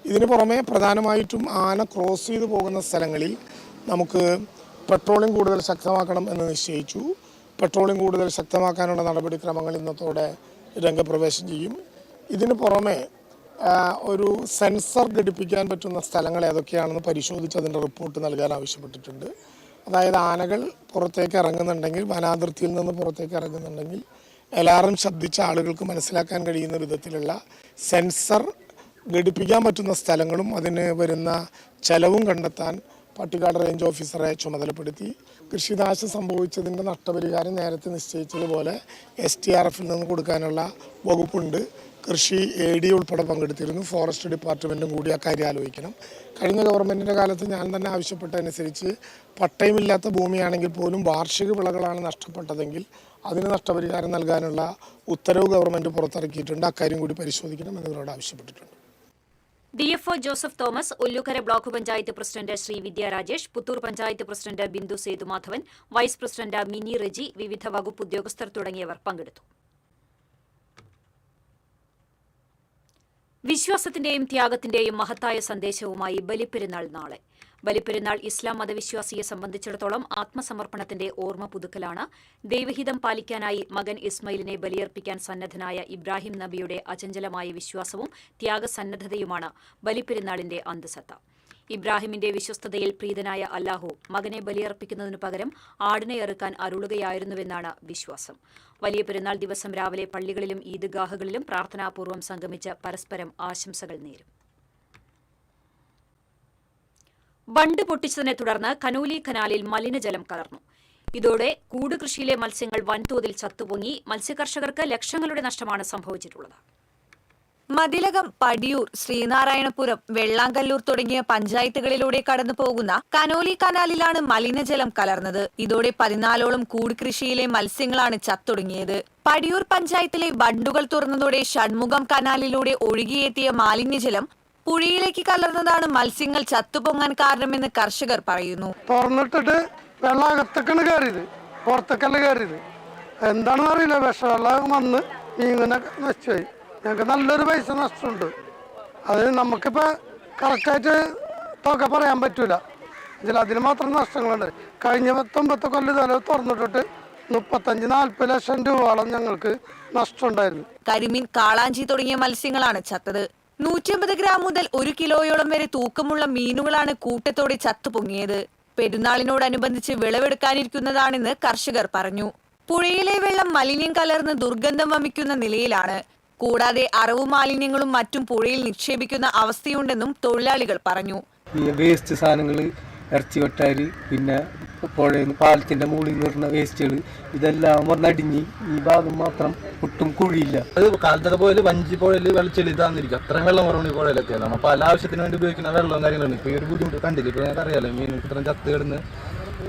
ഇതിന് പുറമെ പ്രധാനമായിട്ടും ആന ക്രോസ് ചെയ്ത് പോകുന്ന സ്ഥലങ്ങളിൽ നമുക്ക് പെട്രോളിംഗ് കൂടുതൽ ശക്തമാക്കണം എന്ന് നിശ്ചയിച്ചു. പെട്രോളിംഗ് കൂടുതൽ ശക്തമാക്കാനുള്ള നടപടിക്രമങ്ങൾ ഇന്നത്തോടെ രംഗപ്രവേശം ചെയ്യും. ഇതിന് പുറമെ ഒരു സെൻസർ ഘടിപ്പിക്കാൻ പറ്റുന്ന സ്ഥലങ്ങൾ ഏതൊക്കെയാണെന്ന് പരിശോധിച്ച് അതിൻ്റെ റിപ്പോർട്ട് നൽകാൻ ആവശ്യപ്പെട്ടിട്ടുണ്ട്. അതായത് ആനകൾ പുറത്തേക്ക് ഇറങ്ങുന്നുണ്ടെങ്കിൽ, വനാതിർത്തിയിൽ നിന്ന് പുറത്തേക്ക് ഇറങ്ങുന്നുണ്ടെങ്കിൽ അലാറം ശബ്ദിച്ച ആളുകൾക്ക് മനസ്സിലാക്കാൻ കഴിയുന്ന വിധത്തിലുള്ള സെൻസർ ഘടിപ്പിക്കാൻ പറ്റുന്ന സ്ഥലങ്ങളും അതിന് വരുന്ന ചെലവും കണ്ടെത്താൻ പട്ടിക്കാട് റേഞ്ച് ഓഫീസറെ ചുമതലപ്പെടുത്തി. കൃഷിനാശം സംഭവിച്ചതിൻ്റെ നഷ്ടപരിഹാരം നേരത്തെ നിശ്ചയിച്ചതുപോലെ STRFിൽ നിന്ന് കൊടുക്കാനുള്ള വകുപ്പുണ്ട്. കൃഷി AD ഉൾപ്പെടെ പങ്കെടുത്തിരുന്നു. ഫോറസ്റ്റ് ഡിപ്പാർട്ട്മെൻറ്റും കൂടി ആ കാര്യം ആലോചിക്കണം. കഴിഞ്ഞ ഗവൺമെൻറ്റിൻ്റെ കാലത്ത് ഞാൻ തന്നെ ആവശ്യപ്പെട്ടതനുസരിച്ച് പട്ടയമില്ലാത്ത ഭൂമിയാണെങ്കിൽ പോലും വാർഷിക വിളകളാണ് നഷ്ടപ്പെട്ടതെങ്കിൽ അതിന് നഷ്ടപരിഹാരം നൽകാനുള്ള ഉത്തരവ് ഗവൺമെൻറ് പുറത്തിറക്കിയിട്ടുണ്ട്. അക്കാര്യം കൂടി പരിശോധിക്കണം എന്നവരോട് ആവശ്യപ്പെട്ടിട്ടുണ്ട്. DFO Joseph Thomas, Ollukkara block panchayat president Shri Vidya Rajesh, Puthur panchayat president Bindu Sethumadhavan, vice president Mini Reji, വിവിധ വകുപ്പ് ഉദ്യോഗസ്ഥർ തുടങ്ങിയവർ പങ്കെടുത്തു. വിശ്വാസത്തിന്റെയും ത്യാഗത്തിന്റെയും മഹത്തായ സന്ദേശവുമായി ബലിപ്പെരുന്നാൾ നാളെ. ബലിപ്പെരുന്നാൾ ഇസ്ലാം മതവിശ്വാസിയെ സംബന്ധിച്ചിടത്തോളം ആത്മസമർപ്പണത്തിന്റെ ഓർമ്മ പുതുക്കലാണ്. ദൈവഹിതം പാലിക്കാനായി മകൻ ഇസ്മയിലിനെ ബലിയർപ്പിക്കാൻ സന്നദ്ധനായ ഇബ്രാഹിം നബിയുടെ അചഞ്ചലമായ വിശ്വാസവും ത്യാഗസന്നദ്ധതയുമാണ് ബലിപ്പെരുന്നാളിന്റെ അന്തസത്ത. ഇബ്രാഹിമിന്റെ വിശ്വസ്തതയിൽ പ്രീതനായ അല്ലാഹു മകനെ ബലിയർപ്പിക്കുന്നതിനു പകരം ആടിനെ എറുക്കാൻ അരുളുകയായിരുന്നുവെന്നാണ് വിശ്വാസം. വലിയ പെരുന്നാൾ ദിവസം രാവിലെ പള്ളികളിലും ഈദ്ഗാഹുകളിലും പ്രാർത്ഥനാപൂർവ്വം സംഗമിച്ച് പരസ്പരം ആശംസകൾ നേരും. ബണ്ട് പൊട്ടിച്ചതിനെ തുടർന്ന് കനോലി കനാലിൽ മലിനജലം കലർന്നു. ഇതോടെ കൂട് കൃഷിയിലെ മത്സ്യങ്ങൾ വൻതോതിൽ ചത്തുപൊങ്ങി മത്സ്യകർഷകർക്ക് ലക്ഷങ്ങളുടെ നഷ്ടമാണ് സംഭവിച്ചിട്ടുള്ളത്. മതിലകം, പടിയൂർ, ശ്രീനാരായണപുരം, വെള്ളാങ്കല്ലൂർ തുടങ്ങിയ പഞ്ചായത്തുകളിലൂടെ കടന്നു പോകുന്ന കനോലി കനാലിലാണ് മലിനജലം കലർന്നത്. ഇതോടെ 14ഓളം കൂട് കൃഷിയിലെ മത്സ്യങ്ങളാണ് ചത്തൊടുങ്ങിയത്. പടിയൂർ പഞ്ചായത്തിലെ ബണ്ടുകൾ തുറന്നതോടെ ഷൺമുഖം കനാലിലൂടെ ഒഴുകിയെത്തിയ മാലിന്യജലം പുഴയിലേക്ക് കലർന്നതാണ് മത്സ്യങ്ങൾ ചത്തുപൊങ്ങാൻ കാരണമെന്ന് കർഷകർ പറയുന്നു. തുറന്നിട്ടിട്ട് വെള്ളം അകത്തേക്കാണ് കയറിയത്, പുറത്തേക്കല്ല കയറിയത്. എന്താണെന്ന് അറിയില്ല, വിഷവെള്ളം വന്ന് മീനിനെ നശിച്ചുപോയി. ഞങ്ങൾക്ക് നല്ലൊരു പൈസ നഷ്ടമുണ്ട്. അത് നമുക്കിപ്പോൾ കറക്റ്റായിട്ട് തുക പറയാൻ പറ്റൂല. അതിന് മാത്രം നഷ്ടങ്ങളുണ്ട്. കഴിഞ്ഞ 19 കൊല്ലം തല തുറന്നിട്ടിട്ട് 35-40 ലക്ഷം രൂപയോളം ഞങ്ങൾക്ക് നഷ്ടമുണ്ടായിരുന്നു. കരിമീൻ, കാളാഞ്ചി തുടങ്ങിയ മത്സ്യങ്ങളാണ് ചത്തത്. 150 ഗ്രാം മുതൽ 1 കിലോയോളം വരെ തൂക്കമുള്ള മീനുകളാണ് കൂട്ടത്തോടെ ചത്തുപൊങ്ങിയത്. പെരുന്നാളിനോടനുബന്ധിച്ച് വിളവെടുക്കാനിരിക്കുന്നതാണെന്ന് കർഷകർ പറഞ്ഞു. പുഴയിലെ വെള്ളം മലിനം കലർന്ന് ദുർഗന്ധം വമിക്കുന്ന നിലയിലാണ്. കൂടാതെ അറവു മാലിന്യങ്ങളും മറ്റും പുഴയിൽ നിക്ഷേപിക്കുന്ന അവസ്ഥയുണ്ടെന്നും തൊഴിലാളികൾ പറഞ്ഞു. വേസ്റ്റ് സാധനങ്ങൾ, ഇറച്ചി വെട്ടാരി, പിന്നെ പുഴയിൽ നിന്ന് പാലത്തിന്റെ മുകളിൽ നിന്ന് വരുന്ന വേസ്റ്റുകൾ, ഇതെല്ലാം വന്നടിഞ്ഞ് ഈ ഭാഗം മാത്രം ഒട്ടും കുഴിയില്ല. അത് കാലത്തെ പോലെ വഞ്ചി പുഴയിൽ വെള്ളച്ചെളിതാന്നിരിക്കും. അത്രയും വെള്ളം കുറവുണ്ട് ഈ പുഴയിലൊക്കെ. നമ്മൾ പല ആവശ്യത്തിന് വേണ്ടി ഉപയോഗിക്കുന്ന വെള്ളവും കാര്യങ്ങളാണ്. ഇപ്പോൾ ഈ ഒരു ബുദ്ധിമുട്ട് കണ്ടില്ല. ഇപ്പോൾ ഞങ്ങൾക്ക് അറിയാലോ, മീൻ ഇത്രയും ചത്ത് കിടന്ന്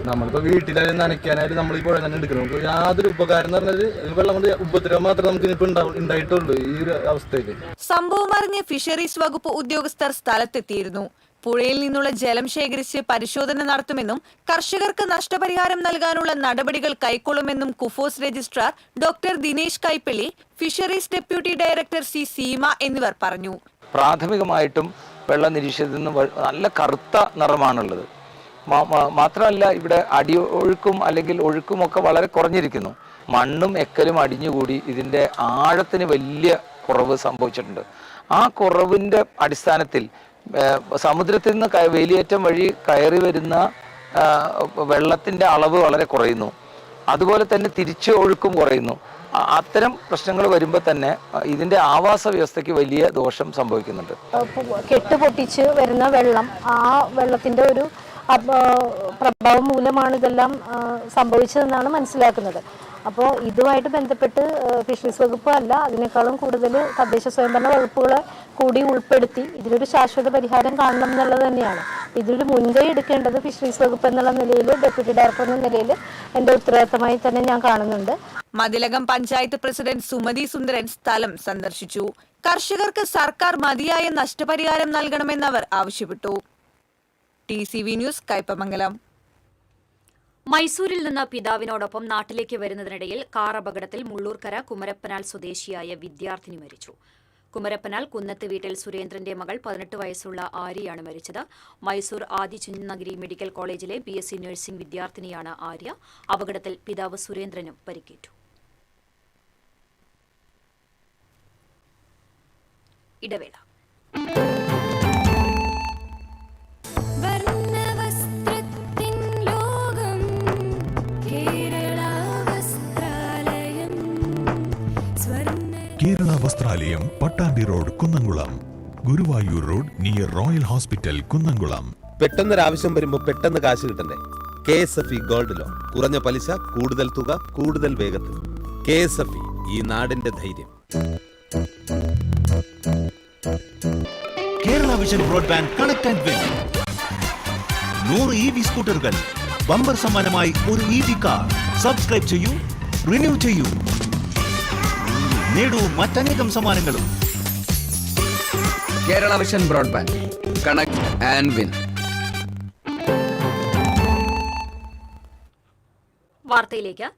നമ്മളിപ്പോൾ വീട്ടിലായാലും നനയ്ക്കാനായിട്ട് നമ്മൾ ഈ പുഴ തന്നെ എടുക്കണം. നമുക്ക് യാതൊരു ഉപകാരം എന്ന് പറഞ്ഞാൽ വെള്ളം കൊണ്ട് ഉപദ്രവം മാത്രമേ നമുക്ക് ഇനിയിപ്പോൾ ഉണ്ടായിട്ടുള്ളൂ ഈ ഒരു അവസ്ഥയിൽ. സംഭവം അറിഞ്ഞ് ഫിഷറീസ് വകുപ്പ് ഉദ്യോഗസ്ഥർ സ്ഥലത്തെത്തിയിരുന്നു. പുഴയിൽ നിന്നുള്ള ജലം ശേഖരിച്ച് പരിശോധന നടത്തുമെന്നും കർഷകർക്ക് നഷ്ടപരിഹാരം നൽകാനുള്ള നടപടികൾ കൈക്കൊള്ളുമെന്നും KUFOS registrar doctor Dinesh Kaippally, fisheries deputy director C Seema എന്നിവർ പറഞ്ഞു. പ്രാഥമികമായിട്ടും വെള്ള നിരീക്ഷണത്തിൽ നിന്ന് നല്ല കറുത്ത നിറമാണുള്ളത്. മാത്രമല്ല, ഇവിടെ അടിയൊഴുക്കും അല്ലെങ്കിൽ ഒഴുക്കുമൊക്കെ വളരെ കുറഞ്ഞിരിക്കുന്നു. മണ്ണും എക്കലും അടിഞ്ഞുകൂടി ഇതിൻ്റെ ആഴത്തിന് വലിയ കുറവ് സംഭവിച്ചിട്ടുണ്ട്. ആ കുറവിൻ്റെ അടിസ്ഥാനത്തിൽ സമുദ്രത്തിൽ നിന്ന് വേലിയേറ്റം വഴി കയറി വരുന്ന വെള്ളത്തിൻ്റെ അളവ് വളരെ കുറയുന്നു. അതുപോലെ തന്നെ തിരിച്ചു ഒഴുക്കും കുറയുന്നു. അത്തരം പ്രശ്നങ്ങൾ വരുമ്പോൾ തന്നെ ഇതിൻ്റെ ആവാസ വ്യവസ്ഥയ്ക്ക് വലിയ ദോഷം സംഭവിക്കുന്നുണ്ട്. കെട്ടുപൊട്ടിച്ച് വരുന്ന വെള്ളം, ആ വെള്ളത്തിൻ്റെ ഒരു പ്രഭാവം മൂലമാണ് ഇതെല്ലാം സംഭവിച്ചതെന്നാണ് മനസ്സിലാക്കുന്നത്. അപ്പോൾ ഇതുമായിട്ട് ബന്ധപ്പെട്ട് ഫിഷറീസ് വകുപ്പ് അല്ല, അതിനേക്കാളും കൂടുതൽ തദ്ദേശ സ്വയംഭരണ വകുപ്പുകളെ കൂടി ഉൾപ്പെടുത്തി ഇതിനൊരു ശാശ്വത പരിഹാരം കാണണം എന്നുള്ളത് തന്നെയാണ്. ഇതിലൊരു മുൻകൈ എടുക്കേണ്ടത് ഫിഷറീസ് വകുപ്പ് എന്നുള്ള നിലയിൽ, ഡെപ്യൂട്ടി ഡയറക്ടർ എന്ന നിലയിൽ എൻ്റെ ഉത്തരവാദിത്തമായി തന്നെ ഞാൻ കാണുന്നുണ്ട്. മതിലകം പഞ്ചായത്ത് പ്രസിഡന്റ് സുമതി സുന്ദരൻ സ്ഥലം സന്ദർശിച്ചു. കർഷകർക്ക് സർക്കാർ മതിയായ നഷ്ടപരിഹാരം നൽകണമെന്നവർ ആവശ്യപ്പെട്ടു. TCV news, Kaipamangalam. മൈസൂരിൽ നിന്ന് പിതാവിനോടൊപ്പം നാട്ടിലേക്ക് വരുന്നതിനിടയിൽ കാർ അപകടത്തിൽ മുള്ളൂർക്കര കുമരപ്പനാൽ സ്വദേശിയായ വിദ്യാർത്ഥിനി മരിച്ചു. കുമരപ്പനാൽ കുന്നത്ത് വീട്ടിൽ സുരേന്ദ്രന്റെ മകൾ 18 വയസ്സുള്ള ആര്യയാണ് മരിച്ചത്. മൈസൂർ ആദിചുഞ്ചനഗിരി മെഡിക്കൽ കോളേജിലെ BSc നഴ്സിംഗ് വിദ്യാർത്ഥിനിയാണ് ആര്യ. അപകടത്തിൽ പിതാവ് സുരേന്ദ്രനും പരിക്കേറ്റു. ഇടവേള. Kerala Vasthralayam, Pattambi road, Kunnamkulam. Guruvayur road near Royal Hospital, Kunnamkulam. പെട്ടെന്നൊരാവശ്യം വരുമ്പോൾ പെട്ടെന്ന് കാശ് കിട്ടണ്ടേ? KSFE gold loan. കുറഞ്ഞ പലിശ, കൂടുതൽ തുക, കൂടുതൽ വേഗത്തിൽ. KSFE, ഈ നാടിന്റെ ധൈര്യം. Kerala Vision broadband connect and win. 100 EV സ്കൂട്ടറുകൾ, ബമ്പർ സമ്മാനമായി ഒരു EV കാർ. സബ്സ്ക്രൈബ് ചെയ്യൂ, റിന്യൂ ചെയ്യൂ, നേടൂ മറ്റനേകം സമ്മാനങ്ങളും. Kerala Vision broadband connect and win. വാർത്തയിലേക്ക്.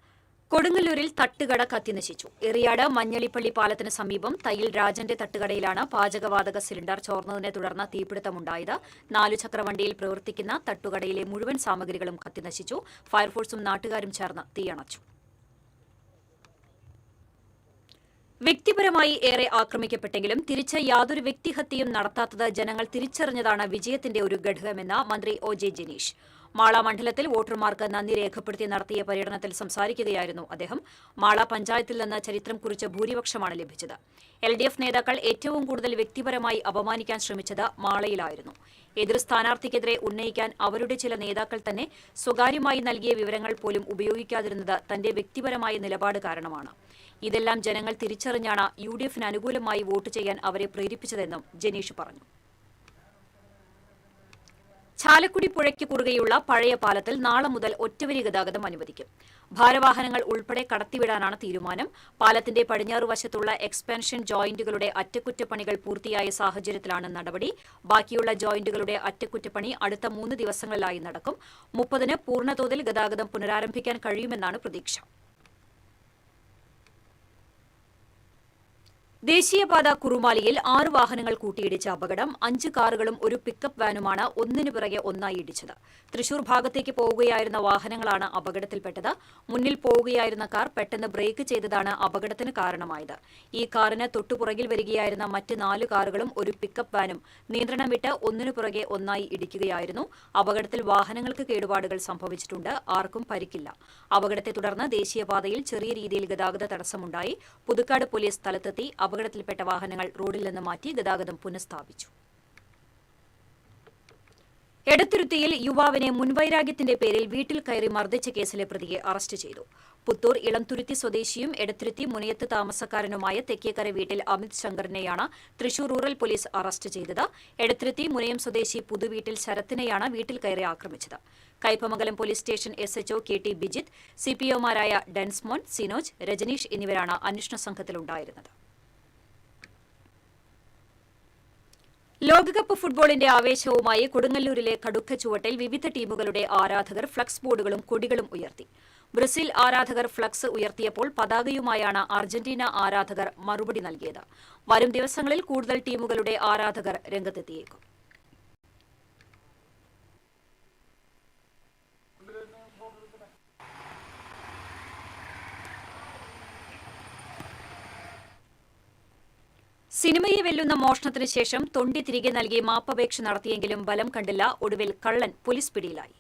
കൊടുങ്ങല്ലൂരിൽ തട്ടുകട കത്തിനശിച്ചു. എറിയാട് മഞ്ഞളിപ്പള്ളി പാലത്തിന് സമീപം തയ്യിൽ രാജന്റെ തട്ടുകടയിലാണ് പാചകവാതക സിലിണ്ടർ ചോർന്നതിനെ തുടർന്ന് തീപിടുത്തമുണ്ടായത്. 4 ചക്രവണ്ടിയിൽ പ്രവർത്തിക്കുന്ന തട്ടുകടയിലെ മുഴുവൻ സാമഗ്രികളും കത്തിനശിച്ചു. ഫയർഫോഴ്സും നാട്ടുകാരും ചേർന്ന് തീയണച്ചു. വ്യക്തിപരമായി ഏറെ ആക്രമിക്കപ്പെട്ടെങ്കിലും തിരിച്ച് യാതൊരു വ്യക്തിഹത്യയും നടത്താത്തത് ജനങ്ങൾ തിരിച്ചറിഞ്ഞതാണ് വിജയത്തിന്റെ ഒരു ഘടകമെന്ന് മന്ത്രി OJ ജനീഷ്. മാള മണ്ഡലത്തിൽ വോട്ടർമാർക്ക് നന്ദി രേഖപ്പെടുത്തി നടത്തിയ പര്യടനത്തിൽ സംസാരിക്കുകയായിരുന്നു അദ്ദേഹം. മാള പഞ്ചായത്തിൽ നിന്ന് ചരിത്രം കുറിച്ച ഭൂരിപക്ഷമാണ് ലഭിച്ചത്. LDF നേതാക്കൾ ഏറ്റവും കൂടുതൽ വ്യക്തിപരമായി അപമാനിക്കാൻ ശ്രമിച്ചത് മാളയിലായിരുന്നു. എതിർ സ്ഥാനാർത്ഥിക്കെതിരെ ഉന്നയിക്കാൻ അവരുടെ ചില നേതാക്കൾ തന്നെ സ്വകാര്യമായി നൽകിയ വിവരങ്ങൾ പോലും ഉപയോഗിക്കാതിരുന്നത് തന്റെ വ്യക്തിപരമായ നിലപാട് കാരണമാണ്. ഇതെല്ലാം ജനങ്ങൾ തിരിച്ചറിഞ്ഞാണ് UDFന് അനുകൂലമായി വോട്ട് ചെയ്യാൻ അവരെ പ്രേരിപ്പിച്ചതെന്നും ജനീഷ് പറഞ്ഞു. ചാലക്കുടി പുഴയ്ക്ക് കുറുകെയുള്ള പഴയ പാലത്തിൽ നാളെ മുതൽ ഒറ്റവരി ഗതാഗതം അനുവദിക്കും. ഭാരവാഹനങ്ങൾ ഉൾപ്പെടെ കടത്തിവിടാനാണ് തീരുമാനം. പാലത്തിന്റെ പടിഞ്ഞാറ് വശത്തുള്ള എക്സ്പാൻഷൻ ജോയിന്റുകളുടെ അറ്റകുറ്റപ്പണികൾ പൂർത്തിയായ സാഹചര്യത്തിലാണ് നടപടി. ബാക്കിയുള്ള ജോയിന്റുകളുടെ അറ്റകുറ്റപ്പണി അടുത്ത 3 ദിവസങ്ങളിലായി നടക്കും. 30-ന് പൂർണ്ണതോതിൽ ഗതാഗതം പുനരാരംഭിക്കാൻ കഴിയുമെന്നാണ് പ്രതീക്ഷ. ദേശീയപാത കുറുമാലിയിൽ 6 വാഹനങ്ങൾ കൂട്ടിയിടിച്ച അപകടം. 5 കാറുകളും ഒരു പിക്കപ്പ് വാനുമാണ് ഒന്നിനു പിറകെ ഒന്നായി ഇടിച്ചത്. തൃശൂർ ഭാഗത്തേക്ക് പോവുകയായിരുന്ന വാഹനങ്ങളാണ് അപകടത്തിൽപ്പെട്ടത്. മുന്നിൽ പോവുകയായിരുന്ന കാർ പെട്ടെന്ന് ബ്രേക്ക് ചെയ്തതാണ് അപകടത്തിന് കാരണമായത്. ഈ കാറിന് തൊട്ടുപുറകിൽ വരികയായിരുന്ന മറ്റ് 4 കാറുകളും ഒരു പിക്കപ്പ് വാനും നിയന്ത്രണം വിട്ട് ഒന്നിനു പുറകെ ഒന്നായി ഇടിക്കുകയായിരുന്നു. അപകടത്തിൽ വാഹനങ്ങൾക്ക് കേടുപാടുകൾ സംഭവിച്ചിട്ടുണ്ട്. ആർക്കും പരിക്കില്ല. അപകടത്തെ തുടർന്ന് ദേശീയപാതയിൽ ചെറിയ രീതിയിൽ ഗതാഗത തടസ്സമുണ്ടായി. പുതുക്കാട് പോലീസ് സ്ഥലത്തെത്തി അപകടത്തിൽപ്പെട്ട വാഹനങ്ങൾ റോഡിൽ നിന്ന് മാറ്റി ഗതാഗതം പുനഃസ്ഥാപിച്ചു. എടത്തുരുത്തിയിൽ യുവാവിനെ മുൻവൈരാഗ്യത്തിന്റെ പേരിൽ വീട്ടിൽ കയറി മർദ്ദിച്ച കേസിലെ പ്രതിയെ അറസ്റ്റ് ചെയ്തു. പുത്തൂർ ഇളംതുരുത്തി സ്വദേശിയും എടത്തുരുത്തി മുനയത്ത് താമസക്കാരനുമായ തെക്കേക്കര വീട്ടിൽ അമിത് ശങ്കറിനെയാണ് തൃശൂർ റൂറൽ പോലീസ് അറസ്റ്റ് ചെയ്തത്. എടത്തുരുത്തി മുനയം സ്വദേശി പുതുവീട്ടിൽ ശരത്തിനെയാണ് വീട്ടിൽ കയറി ആക്രമിച്ചത്. Kaipamangalam police station SHO KT Bijith, CPOമാരായ ഡെൻസ്മോൻ, സിനോജ്, രജനീഷ് എന്നിവരാണ് അന്വേഷണ സംഘത്തിലുണ്ടായിരുന്നത്. ലോകകപ്പ് ഫുട്ബോളിന്റെ ആവേശവുമായി കൊടുങ്ങല്ലൂരിലെ കടുക്കച്ചുവട്ടിൽ വിവിധ ടീമുകളുടെ ആരാധകർ ഫ്ലക്സ് ബോർഡുകളും കൊടികളും ഉയർത്തി. ബ്രസീൽ ആരാധകർ ഫ്ലക്സ് ഉയർത്തിയപ്പോൾ പതാകയുമായാണ് അർജന്റീന ആരാധകർ മറുപടി നൽകിയത്. വരും ദിവസങ്ങളിൽ കൂടുതൽ ടീമുകളുടെ ആരാധകർ രംഗത്തെത്തിയേക്കും. സിനിമയെ വെല്ലുന്ന മോഷണത്തിന് ശേഷം തൊണ്ടി തിരികെ നൽകി മാപ്പപേക്ഷ നടത്തിയെങ്കിലും ബലം കണ്ടില്ല. ഒടുവിൽ കള്ളൻ പോലീസ് പിടിയിലായി.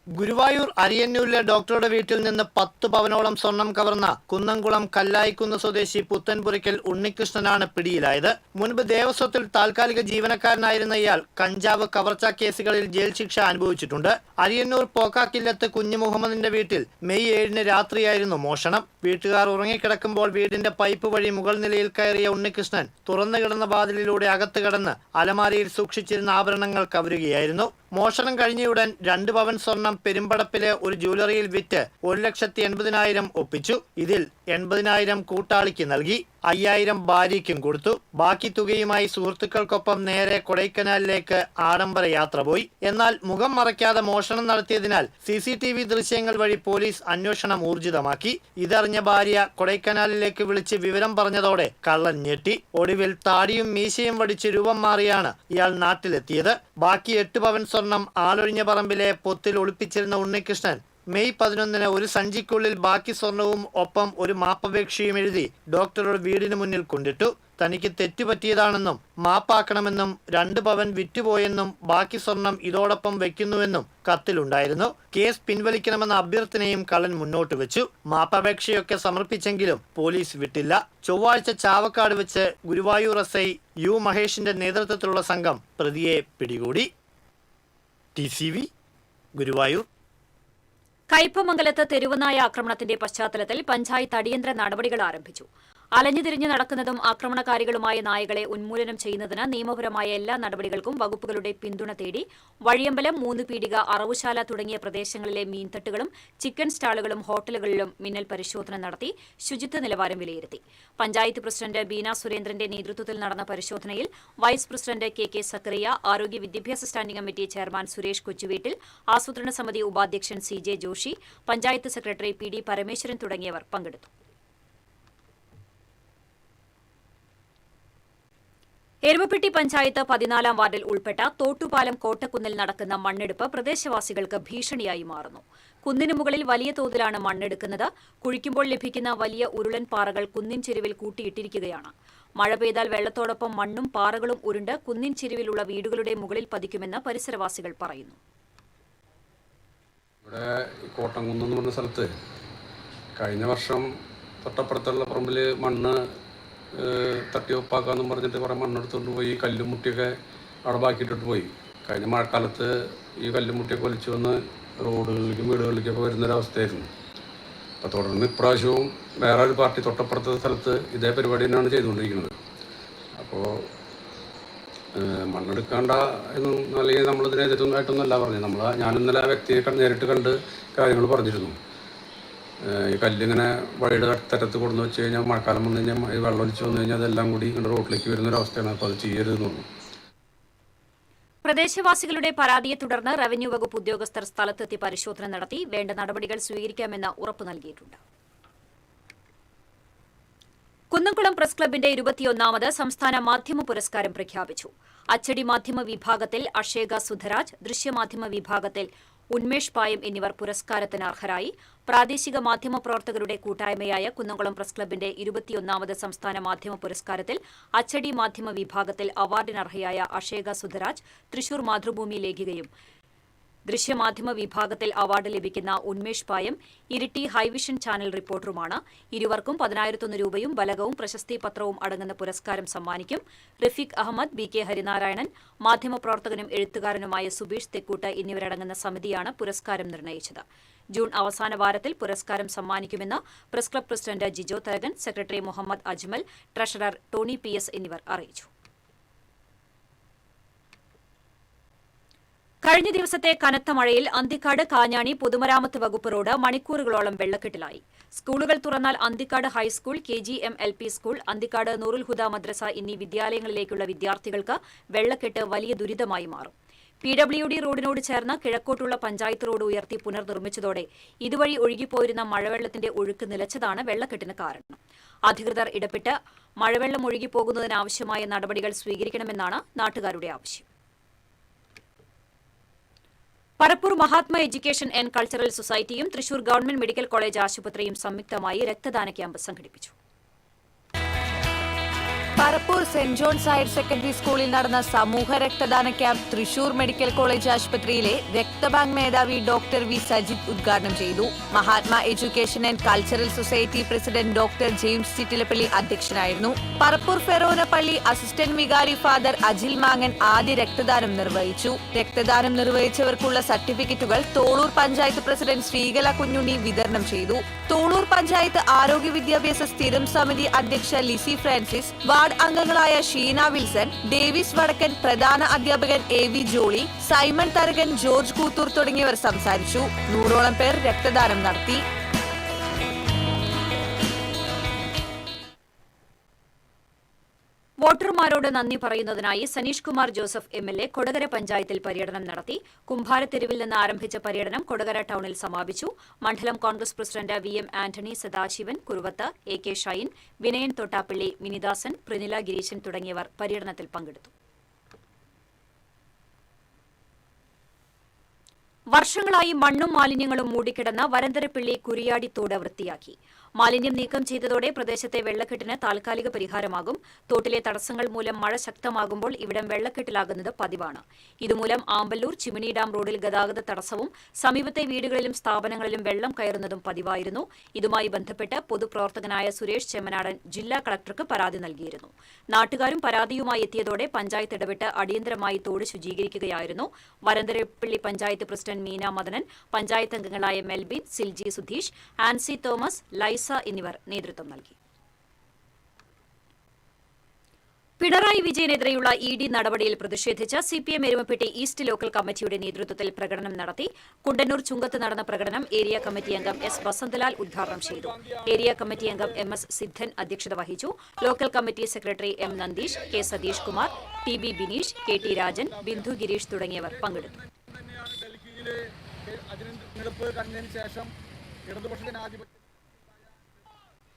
ഗുരുവായൂർ അരിയന്നൂരിലെ ഡോക്ടറുടെ വീട്ടിൽ നിന്ന് 10 പവനോളം സ്വർണം കവർന്ന കുന്നംകുളം കല്ലായിക്കുന്ന് സ്വദേശി പുത്തൻപുരയ്ക്കൽ ഉണ്ണികൃഷ്ണനാണ് പിടിയിലായത്. മുൻപ് ദേവസ്വത്തിൽ താൽക്കാലിക ജീവനക്കാരനായിരുന്ന ഇയാൾ കഞ്ചാവ് കവർച്ചാ കേസുകളിൽ ജയിൽ ശിക്ഷ അനുഭവിച്ചിട്ടുണ്ട്. അരിയന്നൂർ പോക്കാക്കില്ലത്ത് കുഞ്ഞു മുഹമ്മദിന്റെ വീട്ടിൽ മെയ് 7-ന് രാത്രിയായിരുന്നു മോഷണം. വീട്ടുകാർ ഉറങ്ങിക്കിടക്കുമ്പോൾ വീടിന്റെ പൈപ്പ് വഴി മുകൾ നിലയിൽ കയറിയ ഉണ്ണികൃഷ്ണൻ തുറന്നു കിടന്ന വാതിലിലൂടെ അകത്ത് കടന്ന് അലമാരയിൽ സൂക്ഷിച്ചിരുന്ന ആഭരണങ്ങൾ കവരുകയായിരുന്നു. മോഷണം കഴിഞ്ഞയുടൻ 2 പവൻ സ്വർണം പെരുമ്പടപ്പിലെ ഒരു ജ്വല്ലറിയിൽ വിറ്റ് 1,80,000 ഒപ്പിച്ചു. ഇതിൽ 80,000 കൂട്ടാളിക്ക് നൽകി, 5,000 ഭാര്യയ്ക്കും കൊടുത്തു. ബാക്കി തുകയുമായി സുഹൃത്തുക്കൾക്കൊപ്പം നേരെ കൊടൈക്കനാലിലേക്ക് ആഡംബര യാത്ര പോയി. എന്നാൽ മുഖം മറയ്ക്കാതെ മോഷണം നടത്തിയതിനാൽ CCTV ദൃശ്യങ്ങൾ വഴി പോലീസ് അന്വേഷണം ഊർജിതമാക്കി. ഇതറിഞ്ഞ ഭാര്യ കൊടൈക്കനാലിലേക്ക് വിളിച്ച് വിവരം പറഞ്ഞതോടെ കള്ളൻ ഞെട്ടി. ഒടുവിൽ താടിയും മീശയും വടിച്ച് രൂപം മാറിയാണ് ഇയാൾ നാട്ടിലെത്തിയത്. ബാക്കി 8 പവൻ സ്വർണം ആളൊഴിഞ്ഞ പറമ്പിലെ പൊത്തിൽ ഒളിപ്പിച്ചിരുന്ന ഉണ്ണികൃഷ്ണൻ മെയ് 11-ന് ഒരു സഞ്ചിക്കുള്ളിൽ ബാക്കി സ്വർണവും ഒപ്പം ഒരു മാപ്പപേക്ഷയും എഴുതി ഡോക്ടറുടെ വീടിന് മുന്നിൽ കൊണ്ടിട്ടു. തനിക്ക് തെറ്റുപറ്റിയതാണെന്നും മാപ്പാക്കണമെന്നും 2 പവൻ വിറ്റുപോയെന്നും ബാക്കി സ്വർണം ഇതോടൊപ്പം വെക്കുന്നുവെന്നും കത്തിലുണ്ടായിരുന്നു. കേസ് പിൻവലിക്കണമെന്ന അഭ്യർത്ഥനയും കള്ളൻ മുന്നോട്ട് വെച്ചു. മാപ്പപേക്ഷയൊക്കെ സമർപ്പിച്ചെങ്കിലും പോലീസ് വിട്ടില്ല. ചൊവ്വാഴ്ച ചാവക്കാട് വെച്ച് ഗുരുവായൂർ SI U മഹേഷിന്റെ നേതൃത്വത്തിലുള്ള സംഘം പ്രതിയെ പിടികൂടി. TCV ഗുരുവായൂർ. കയ്പമംഗലത്ത് തെരുവുനായ ആക്രമണത്തിന്റെ പശ്ചാത്തലത്തിൽ പഞ്ചായത്ത് അടിയന്തര നടപടികൾ ആരംഭിച്ചു. അലഞ്ഞുതിരിഞ്ഞു നടക്കുന്നതും ആക്രമണകാരികളുമായ നായകളെ ഉന്മൂലനം ചെയ്യുന്നതിന് നിയമപരമായ എല്ലാ നടപടികൾക്കും വകുപ്പുകളുടെ പിന്തുണ തേടി വഴിയമ്പലം, 3 പീടിക, അറവുശാല തുടങ്ങിയ പ്രദേശങ്ങളിലെ മീൻതട്ടുകളും ചിക്കൻ സ്റ്റാളുകളും ഹോട്ടലുകളിലും മിന്നൽ പരിശോധന നടത്തി ശുചിത്വ നിലവാരം വിലയിരുത്തി. പഞ്ചായത്ത് പ്രസിഡന്റ് ബീന സുരേന്ദ്രന്റെ നേതൃത്വത്തിൽ നടന്ന പരിശോധനയിൽ വൈസ് പ്രസിഡന്റ് KK സക്കറിയ, ആരോഗ്യ വിദ്യാഭ്യാസ standing committee chairman Suresh Kochuveettil, ആസൂത്രണ സമിതി ഉപാധ്യക്ഷൻ CJ Joshy, panchayat secretary PD Parameswaran തുടങ്ങിയവർ പങ്കെടുത്തു. എരുമപ്പെട്ടി പഞ്ചായത്ത് 14-ാം വാർഡിൽ ഉൾപ്പെട്ട തോട്ടുപാലം കോട്ടക്കുന്നിൽ നടക്കുന്ന മണ്ണെടുപ്പ് പ്രദേശവാസികൾക്ക് ഭീഷണിയായി മാറുന്നു. കുന്നിനു മുകളിൽ വലിയ തോതിലാണ് മണ്ണെടുക്കുന്നത്. കുഴിക്കുമ്പോൾ ലഭിക്കുന്ന വലിയ ഉരുളൻ പാറകൾ കുന്നിൻ ചെരുവിൽ കൂട്ടിയിട്ടിരിക്കുകയാണ്. മഴ പെയ്താൽ വെള്ളത്തോടൊപ്പം മണ്ണും പാറകളും ഉരുണ്ട് കുന്നിൻ ചെരുവിലുള്ള വീടുകളുടെ മുകളിൽ പതിക്കുമെന്ന് പരിസരവാസികൾ പറയുന്നു. ഇവിടെ കോട്ടംകുന്ന് എന്ന് പറഞ്ഞ സ്ഥലത്ത് കഴിഞ്ഞ വർഷം തൊട്ടപ്പുറത്തുള്ള പറമ്പിൽ മണ്ണ് തട്ടി ഒപ്പാക്കാന്നും പറഞ്ഞിട്ട് കുറേ മണ്ണെടുത്തുകൊണ്ട് പോയി കല്ലും മുട്ടിയൊക്കെ അവിടെ ബാക്കിയിട്ടിട്ട് പോയി. കഴിഞ്ഞ മഴക്കാലത്ത് ഈ കല്ലും മുട്ടിയൊക്കെ വലിച്ചു വന്ന് റോഡുകളിലേക്കും വീടുകളിലേക്കൊക്കെ വരുന്നൊരവസ്ഥയായിരുന്നു. അപ്പോൾ തുടർന്ന് ഇപ്രാവശ്യവും വേറെ ഒരു പാർട്ടി തൊട്ടപ്പുറത്തെ സ്ഥലത്ത് ഇതേ പരിപാടി തന്നെയാണ് ചെയ്തുകൊണ്ടിരിക്കുന്നത്. അപ്പോൾ മണ്ണെടുക്കാണ്ട എന്നും അല്ലെങ്കിൽ നമ്മളിതിനെതിരായിട്ടൊന്നുമല്ല പറഞ്ഞത്. ഞാൻ ഇന്നലെ ആ വ്യക്തിയെ നേരിട്ട് കണ്ട് കാര്യങ്ങൾ പറഞ്ഞിരുന്നു. ഈ കല്ലിങ്ങനെ വഴിയുടെ തരത്ത് കൊടുന്ന് വെച്ച് കഴിഞ്ഞാൽ മഴക്കാലം വന്നു കഴിഞ്ഞാൽ വെള്ളം ഒലിച്ച് വന്നു കഴിഞ്ഞാൽ അതെല്ലാം കൂടി ഇങ്ങനെ റോഡിലേക്ക് വരുന്നൊരവസ്ഥയാണ്. അപ്പോൾ അത് ചെയ്യരുതെന്ന് തോന്നുന്നു. പ്രദേശവാസികളുടെ പരാതിയെ തുടർന്ന് റവന്യൂ വകുപ്പ് ഉദ്യോഗസ്ഥർ സ്ഥലത്തെത്തി പരിശോധന നടത്തി വേണ്ട നടപടികൾ സ്വീകരിക്കാമെന്ന് ഉറപ്പു നൽകിയിട്ടുണ്ട്. കുന്നംകുളം പ്രസ് ക്ലബിന്റെ 21ാമത് സംസ്ഥാന മാധ്യമ പുരസ്കാരം പ്രഖ്യാപിച്ചു. അച്ചടി മാധ്യമ വിഭാഗത്തിൽ അഷേക സുധരാജ്, ദൃശ്യമാധ്യമ വിഭാഗത്തിൽ ഉന്മേഷ് പായം എന്നിവർ പുരസ്കാരത്തിന് അർഹരായി. പ്രാദേശിക മാധ്യമ പ്രവർത്തകരുടെ കൂട്ടായ്മയായ കുന്നംകുളം പ്രസ് ക്ലബിന്റെ 21ാമത് സംസ്ഥാന മാധ്യമ പുരസ്കാരത്തിൽ അച്ചടി മാധ്യമ വിഭാഗത്തിൽ അവാർഡിനർഹയായ അഷേക സുധരാജ് തൃശൂർ മാതൃഭൂമി ലേഖികയും, ദൃശ്യമാധ്യമ വിഭാഗത്തിൽ അവാർഡ് ലഭിക്കുന്ന ഉന്മേഷ് പായം ഇരിട്ടി ഹൈവിഷൻ ചാനൽ റിപ്പോർട്ടറുമാണ്. ഇരുവർക്കും 10,001 രൂപയും ബലകവും പ്രശസ്തി പത്രവും അടങ്ങുന്ന പുരസ്കാരം സമ്മാനിക്കും. റഫീഖ് അഹമ്മദ്, ബി കെ ഹരിനാരായണൻ, മാധ്യമപ്രവർത്തകനും എഴുത്തുകാരനുമായ സുബീഷ് തെക്കൂട്ട് എന്നിവരടങ്ങുന്ന സമിതിയാണ് പുരസ്കാരം നിർണയിച്ചത്. ജൂൺ അവസാന വാരത്തിൽ പുരസ്കാരം സമ്മാനിക്കുമെന്ന് press club president Jijo Tharakan, secretary Muhammad Ajmal, treasurer Tony PS എന്നിവർ അറിയിച്ചു. കഴിഞ്ഞ ദിവസത്തെ കനത്ത മഴയിൽ അന്തിക്കാട് കാഞ്ഞാണി പൊതുമരാമത്ത് വകുപ്പ് റോഡ് മണിക്കൂറുകളോളം വെള്ളക്കെട്ടിലായി. സ്കൂളുകൾ തുറന്നാൽ Anthikad high school, KGM LP school, Anthikad Noorul ഹുദ മദ്രസ എന്നീ വിദ്യാലയങ്ങളിലേക്കുള്ള വിദ്യാർത്ഥികൾക്ക് വെള്ളക്കെട്ട് വലിയ ദുരിതമായി മാറും. PWD റോഡിനോട് ചേർന്ന് കിഴക്കോട്ടുള്ള പഞ്ചായത്ത് റോഡ് ഉയർത്തി പുനർനിർമ്മിച്ചതോടെ ഇതുവഴി ഒഴുകിപ്പോയിരുന്ന മഴവെള്ളത്തിന്റെ ഒഴുക്ക് നിലച്ചതാണ് വെള്ളക്കെട്ടിന് കാരണം. അധികൃതർ ഇടപെട്ട് മഴവെള്ളം ഒഴുകിപ്പോകുന്നതിനാവശ്യമായ നടപടികൾ സ്വീകരിക്കണമെന്നാണ് നാട്ടുകാരുടെ ആവശ്യം. Parappur Mahatma education and cultural സൊസൈറ്റിയും തൃശൂർ ഗവൺമെന്റ് മെഡിക്കൽ കോളേജ് ആശുപത്രിയും സംയുക്തമായി രക്തദാന ക്യാമ്പ് സംഘടിപ്പിച്ചു. Parappur Saint John's higher secondary സ്കൂളിൽ നടന്ന സമൂഹ രക്തദാന ക്യാമ്പ് തൃശൂർ മെഡിക്കൽ കോളേജ് ആശുപത്രിയിലെ രക്തബാങ്ക് മേധാവി ഡോക്ടർ വി സജിത് ഉദ്ഘാടനം ചെയ്തു. Mahatma education and cultural society president doctor James Chittilappilly അധ്യക്ഷനായിരുന്നു. പറപ്പൂർ ഫെറോന പള്ളി അസിസ്റ്റന്റ് വികാരി ഫാദർ അജിൽ മാങ്ങൻ ആദ്യ രക്തദാനം നിർവഹിച്ചു. രക്തദാനം നിർവഹിച്ചവർക്കുള്ള സർട്ടിഫിക്കറ്റുകൾ തോളൂർ പഞ്ചായത്ത് പ്രസിഡന്റ് ശ്രീകല കുഞ്ഞുണ്ണി വിതരണം ചെയ്തു. തോളൂർ പഞ്ചായത്ത് ആരോഗ്യ വിദ്യാഭ്യാസ സ്ഥിരം സമിതി അധ്യക്ഷ ലിസി ഫ്രാൻസിസ്, വാർഡ് അംഗങ്ങളായ ഷീന വിൽസൺ, ഡേവിസ് വടക്കൻ, പ്രധാന അധ്യാപകൻ AV Jolly, Simon Tharakan, George Koothoor തുടങ്ങിയവർ സംസാരിച്ചു. 100ഓളം പേർ രക്തദാനം നടത്തി. വോട്ടർമാരോട് നന്ദി പറയുന്നതിനായി സനീഷ് കുമാർ ജോസഫ് MLA കൊടകര പഞ്ചായത്തിൽ പര്യടനം നടത്തി. കുംഭാരത്തെരുവിൽ നിന്ന് ആരംഭിച്ച പര്യടനം കൊടകര ടൌണിൽ സമാപിച്ചു. മണ്ഡലം Congress president VM Antony, Sadasivan, Kuruvath, AK Shine, Vinayan Thottappally, Minidasan, Prinila Gireeshan തുടങ്ങിയവർ പര്യടനത്തിൽ പങ്കെടുത്തു. വർഷങ്ങളായി മണ്ണും മാലിന്യങ്ങളും മൂടിക്കിടന്ന വരന്തരപ്പിള്ളി കുരിയാടിത്തോട് വൃത്തിയാക്കി. മാലിന്യം നീക്കം ചെയ്തതോടെ പ്രദേശത്തെ വെള്ളക്കെട്ടിന് താൽക്കാലിക പരിഹാരമാകും. തോട്ടിലെ തടസ്സങ്ങൾ മൂലം മഴ ശക്തമാകുമ്പോൾ ഇവിടം വെള്ളക്കെട്ടിലാകുന്നത് പതിവാണ്. ഇതുമൂലം ആമ്പല്ലൂർ ചിമിനി ഡാം റോഡിൽ ഗതാഗത തടസ്സവും സമീപത്തെ വീടുകളിലും സ്ഥാപനങ്ങളിലും വെള്ളം കയറുന്നതും പതിവായിരുന്നു. ഇതുമായി ബന്ധപ്പെട്ട് പൊതുപ്രവർത്തകനായ സുരേഷ് ചെമ്മനാടൻ ജില്ലാ കളക്ടർക്ക് പരാതി നൽകിയിരുന്നു. നാട്ടുകാരും പരാതിയുമായി എത്തിയതോടെ പഞ്ചായത്ത് ഇടപെട്ട് അടിയന്തരമായി തോട് ശുചീകരിക്കുകയായിരുന്നു. വരന്തരപ്പിള്ളി പഞ്ചായത്ത് പ്രസിഡന്റ് മീന മദനൻ, പഞ്ചായത്ത് അംഗങ്ങളായ മെൽബിൻ, സിൽജി സുധീഷ്, ആൻസി തോമസ്, ലൈസ എന്നിവർ നേതൃത്വം നൽകി. പിണറായി വിജയനെതിരെയുള്ള ED നടപടിയിൽ പ്രതിഷേധിച്ച് CPM എരുമപ്പെട്ടി ഈസ്റ്റ് ലോക്കൽ കമ്മിറ്റിയുടെ നേതൃത്വത്തിൽ പ്രകടനം നടത്തി. കുണ്ടന്നൂർ ചുങ്കത്ത് നടന്ന പ്രകടനം ഏരിയ കമ്മിറ്റി അംഗം S വസന്തലാൽ ഉദ്ഘാടനം ചെയ്തു. ഏരിയ കമ്മിറ്റി അംഗം MS സിദ്ധൻ അധ്യക്ഷത വഹിച്ചു. Local committee secretary M Nandeesh, K Satheesh Kumar, TB Bineesh, KT Rajan, Bindu Gireesh തുടങ്ങിയവർ പങ്കെടുത്തു. തെരഞ്ഞെടുപ്പ് കണ്ടതിന് ശേഷം ഇടതുപക്ഷ ജനാധിപത്യ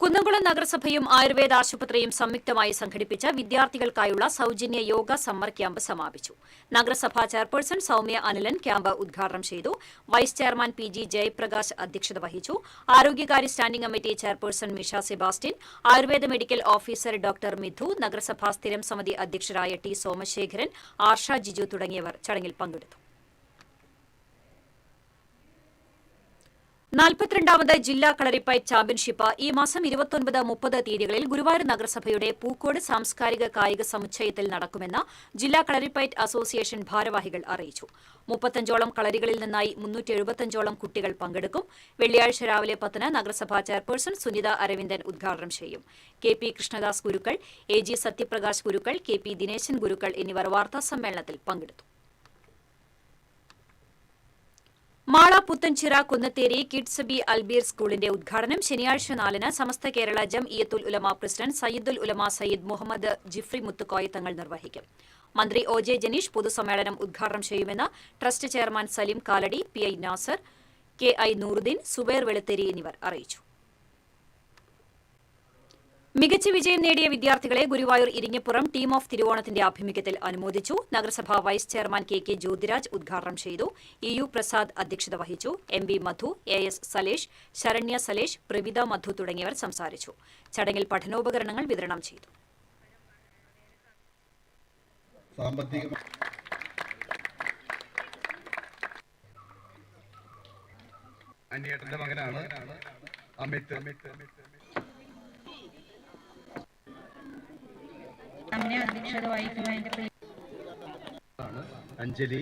കുന്നംകുളം നഗരസഭയും ആയുർവേദ ആശുപത്രിയും സംയുക്തമായി സംഘടിപ്പിച്ച വിദ്യാർത്ഥികൾക്കായുള്ള സൌജന്യ യോഗ സമ്മർ ക്യാമ്പ് സമാപിച്ചു. നഗരസഭാ ചെയർപേഴ്സൺ സൌമ്യ അനിലൻ ക്യാമ്പ് ഉദ്ഘാടനം ചെയ്തു. വൈസ് ചെയർമാൻ PG ജയപ്രകാശ് അധ്യക്ഷത വഹിച്ചു. ആരോഗ്യകാര്യ standing committee chairperson Misha Sebastian, Ayurveda medical officer doctor Mithu, നഗരസഭാ സ്ഥിരം സമിതി അധ്യക്ഷരായ T സോമശേഖരൻ, ആർഷ ജിജു തുടങ്ങിയവർ ചടങ്ങിൽ പങ്കെടുത്തു. 42ാമത് ജില്ലാ കളരിപ്പയറ്റ് ചാമ്പ്യൻഷിപ്പ് ഈ മാസം 29-30 തീയതികളിൽ ഗുരുവായൂർ നഗരസഭയുടെ പൂക്കോട് സാംസ്കാരിക കായിക സമുച്ചയത്തിൽ നടക്കുമെന്ന് ജില്ലാ കളരിപ്പയറ്റ് അസോസിയേഷൻ ഭാരവാഹികൾ അറിയിച്ചു. 35ഓളം കളരികളിൽ നിന്നായി 375ഓളം കുട്ടികൾ പങ്കെടുക്കും. വെള്ളിയാഴ്ച രാവിലെ 10-ന് നഗരസഭാ ചെയർപേഴ്സൺ സുനിത അരവിന്ദൻ ഉദ്ഘാടനം ചെയ്യും. KP കൃഷ്ണദാസ് ഗുരുക്കൾ, AG സത്യപ്രകാശ് ഗുരുക്കൾ, KP ദിനേശൻ ഗുരുക്കൾ എന്നിവർ വാർത്താസമ്മേളനത്തിൽ പങ്കെടുത്തു. മാള പുത്തൻചിറ കുന്നത്തേരി കിഡ്സ് ബി അൽബീർ സ്കൂളിന്റെ ഉദ്ഘാടനം ശനിയാഴ്ച 4-ന് സമസ്ത കേരള ജംഇയ്യത്തുൽ ഉലമ പ്രസിഡന്റ് സയ്യിദുൽ ഉലമ സയ്യിദ് മുഹമ്മദ് ജിഫ്രി മുത്തുക്കോയ തങ്ങൾ നിർവഹിക്കും. മന്ത്രി OJ ജനീഷ് പൊതുസമ്മേളനം ഉദ്ഘാടനം ചെയ്യുമെന്ന് trust chairman Saleem Kalady, PI Nasar, KI Nooruddeen, Zubair Veluthery എന്നിവർ അറിയിച്ചു. മികച്ച വിജയം നേടിയ വിദ്യാർത്ഥികളെ ഗുരുവായൂർ ഇരിങ്ങപ്പുറം ടീം ഓഫ് തിരുവോണത്തിന്റെ ആഭിമുഖ്യത്തിൽ അനുമോദിച്ചു. നഗരസഭാ വൈസ് ചെയർമാൻ KK ജ്യോതിരാജ് ഉദ്ഘാടനം ചെയ്തു. EU പ്രസാദ് അധ്യക്ഷത വഹിച്ചു. MB മധു, AS സലേഷ്, ശരണ്യ സലേഷ്, പ്രവിത മധു തുടങ്ങിയവർ സംസാരിച്ചു. ചടങ്ങിൽ പഠനോപകരണങ്ങൾ വിതരണം ചെയ്തു. അനിയേട്ടന്റെ മകനാണ് അമിത്. അഞ്ജലി.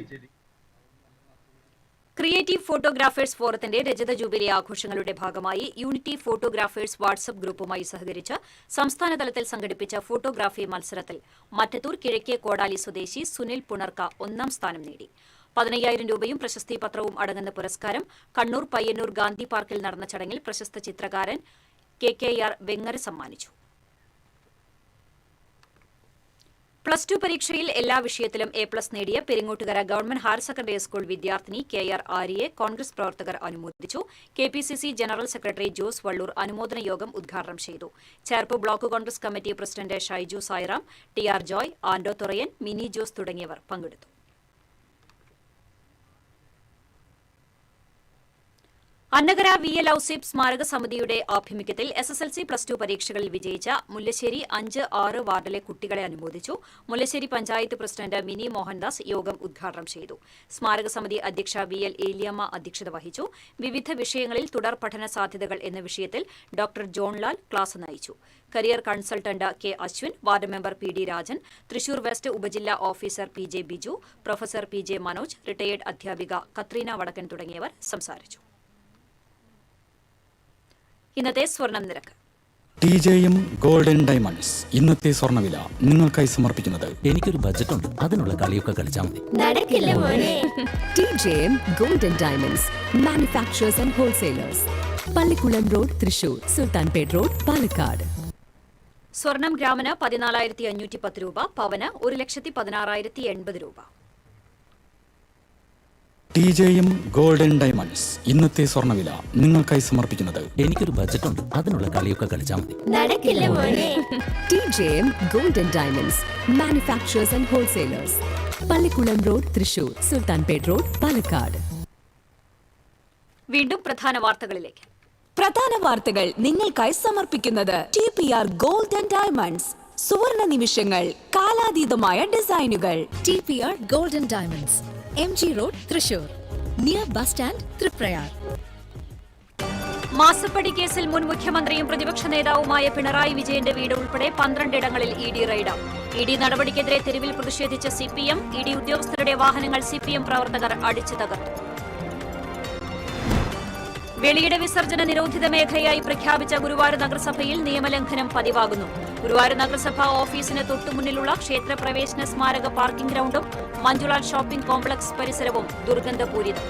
ക്രിയേറ്റീവ് ഫോട്ടോഗ്രാഫേഴ്സ് ഫോറത്തിന്റെ രജത ജൂബിലി ആഘോഷങ്ങളുടെ ഭാഗമായി യൂണിറ്റി ഫോട്ടോഗ്രാഫേഴ്സ് വാട്സ്ആപ്പ് ഗ്രൂപ്പുമായി സഹകരിച്ച് സംസ്ഥാനതലത്തിൽ സംഘടിപ്പിച്ച ഫോട്ടോഗ്രാഫി മത്സരത്തിൽ മറ്റത്തൂർ കിഴക്കേ കോടാലി സ്വദേശി സുനിൽ പുണർക്ക 1ാം സ്ഥാനം നേടി. 15,000 രൂപയും പ്രശസ്തി പത്രവും അടങ്ങുന്ന പുരസ്കാരം കണ്ണൂർ പയ്യന്നൂർ ഗാന്ധി പാർക്കിൽ നടന്ന ചടങ്ങിൽ പ്രശസ്ത ചിത്രകാരൻ KKR വെങ്ങര സമ്മാനിച്ചു. +2 പരീക്ഷയിൽ എല്ലാ വിഷയത്തിലും A+ നേടിയ Peringottukara government higher secondary school വിദ്യാർത്ഥിനി KR ആര്യയെ കോൺഗ്രസ് പ്രവർത്തകർ അനുമോദിച്ചു. KPCC general secretary Jose Valloor അനുമോദന യോഗം ഉദ്ഘാടനം ചെയ്തു. Cherpu block Congress committee president Shaiju Sairam, TR Joy, Ando Thurayan, Mini Jose തുടങ്ങിയവർ പങ്കെടുത്തു. അന്നകര VL ഔസേപ്പ് സ്മാരക സമിതിയുടെ ആഭിമുഖ്യത്തിൽ SSLC +2 പരീക്ഷകളിൽ വിജയിച്ച മുല്ലശ്ശേരി 5, 6 വാർഡിലെ കുട്ടികളെ അനുമോദിച്ചു. മുല്ലശ്ശേരി പഞ്ചായത്ത് പ്രസിഡന്റ് മിനി മോഹൻദാസ് യോഗം ഉദ്ഘാടനം ചെയ്തു. സ്മാരക സമിതി അധ്യക്ഷ VL ഏലിയമ്മ അധ്യക്ഷത വഹിച്ചു. വിവിധ വിഷയങ്ങളിൽ തുടർ പഠന സാധ്യതകൾ എന്ന വിഷയത്തിൽ ഡോക്ടർ ജോൺലാൽ ക്ലാസ് നയിച്ചു. Career consultant K Ashwin, ward member PD Rajan, Thrissur west ഉപജില്ലാ officer PJ Biju, professor PJ Manoj, retired അധ്യാപിക കത്രീന വടക്കൻ തുടങ്ങിയവർ സംസാരിച്ചു. ഇന്നത്തെ സ്വർണം നിരക്ക്. TJM ഗോൾഡൻ ഡയമണ്ട്സ് ഇന്നത്തെ സ്വർണ്ണവില നിങ്ങൾക്കായി സമർപ്പിക്കുന്നത് എനിക്കൊരു ബജറ്റ് ഉണ്ട്, അതിനുള്ള കളിയൊക്കെ കളിച്ചാൽ മതി. TJM golden diamonds manufacturers and wholesalers, Pallikkulam road, Thrissur, Sultanpet road, Palakkad. സ്വർണം ഗ്രാമിന് 14,510 രൂപ, പവന് 1,16,080 രൂപ. TJM ഗോൾഡൻ ഡയമണ്ട്സ് ഇന്നത്തെ സ്വർണ്ണവില നിങ്ങൾക്കായി സമർപ്പിക്കുന്നത് എനിക്കൊരു ബജറ്റ് ഉണ്ട്, അതിനുള്ള കളിയൊക്കെ കളിച്ചാൽ മതി. TJM golden diamonds manufacturers and wholesalers, Pallikkulam road, Thrissur, Sultanpet road, Palakkad. വീണ്ടും പ്രധാന വാർത്തകളിലേക്ക്. പ്രധാന വാർത്തകൾ നിങ്ങൾക്കായി സമർപ്പിക്കുന്നത് TPR ഗോൾഡൻ ഡയമണ്ട്സ്, സുവർണ നിമിഷങ്ങൾ, കാലാതീതമായ ഡിസൈനുകൾ. TPR golden diamonds, MG road, Thrissur, near bus stand, Triprayar. മാസപ്പടി കേസിൽ മുൻ മുഖ്യമന്ത്രിയും പ്രതിപക്ഷ നേതാവുമായ പിണറായി വിജയന്റെ വീട് ഉൾപ്പെടെ 12 ഇടങ്ങളിൽ ED റെയ്ഡ്. ED നടപടിക്കെതിരെ തെരുവിൽ പ്രതിഷേധിച്ച CPM, ED ഉദ്യോഗസ്ഥരുടെ വാഹനങ്ങൾ CPM പ്രവർത്തകർ അടിച്ചു തകർത്തു. വെളിയിട വിസർജന നിരോധിത മേഖലയായി പ്രഖ്യാപിച്ച ഗുരുവായൂർ നഗരസഭയിൽ നിയമലംഘനം പതിവാകുന്നു. ഗുരുവായൂർ നഗരസഭാ ഓഫീസിന് തൊട്ടുമുന്നിലുള്ള ക്ഷേത്രപ്രവേശന സ്മാരക പാർക്കിംഗ് ഗ്രൌണ്ടും മഞ്ജുളാൽ ഷോപ്പിംഗ് കോംപ്ലക്സ് പരിസരവും ദുർഗന്ധപൂരിതം.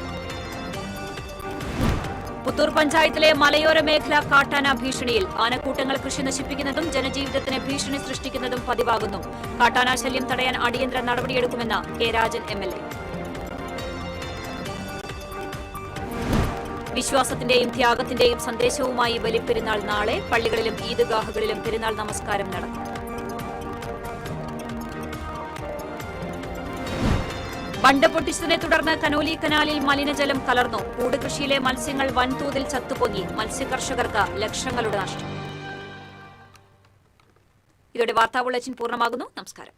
പുത്തൂർ പഞ്ചായത്തിലെ മലയോര മേഖല കാട്ടാന ഭീഷണിയിൽ. ആനക്കൂട്ടങ്ങൾ കൃഷി നശിപ്പിക്കുന്നതും ജനജീവിതത്തിന് ഭീഷണി സൃഷ്ടിക്കുന്നതും പതിവാകുന്നു. കാട്ടാന ശല്യം തടയാൻ അടിയന്തര നടപടിയെടുക്കുമെന്ന് K രാജൻ MLA. വിശ്വാസത്തിന്റെയും ത്യാഗത്തിന്റെയും സന്ദേശവുമായി ബലിപ്പെരുന്നാൾ നാളെ. പള്ളികളിലും ഈദ്ഗാഹുകളിലും പെരുന്നാൾ നമസ്കാരം നടക്കും. ബണ്ട് പൊട്ടിച്ചതിനെ തുടർന്ന് കനോലി കനാലിൽ മലിനജലം കലർന്നു. കൂട് കൃഷിയിലെ മത്സ്യങ്ങൾ വൻതോതിൽ ചത്തുപൊങ്ങി. മത്സ്യകർഷകർക്ക് ലക്ഷങ്ങളുടെ നഷ്ടം. ഇതോടെ വാർത്താ ബുള്ളറ്റിൻ പൂർണ്ണമാകുന്നു. നമസ്കാരം.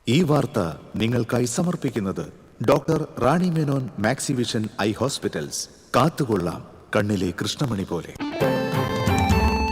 ഈ വാർത്ത നിങ്ങൾക്കായി സമർപ്പിക്കുന്നത് doctor Rani Menon Maxivision I hospitals. കാത്തുകൊള്ളാം കണ്ണിലെ കൃഷ്ണമണി പോലെ.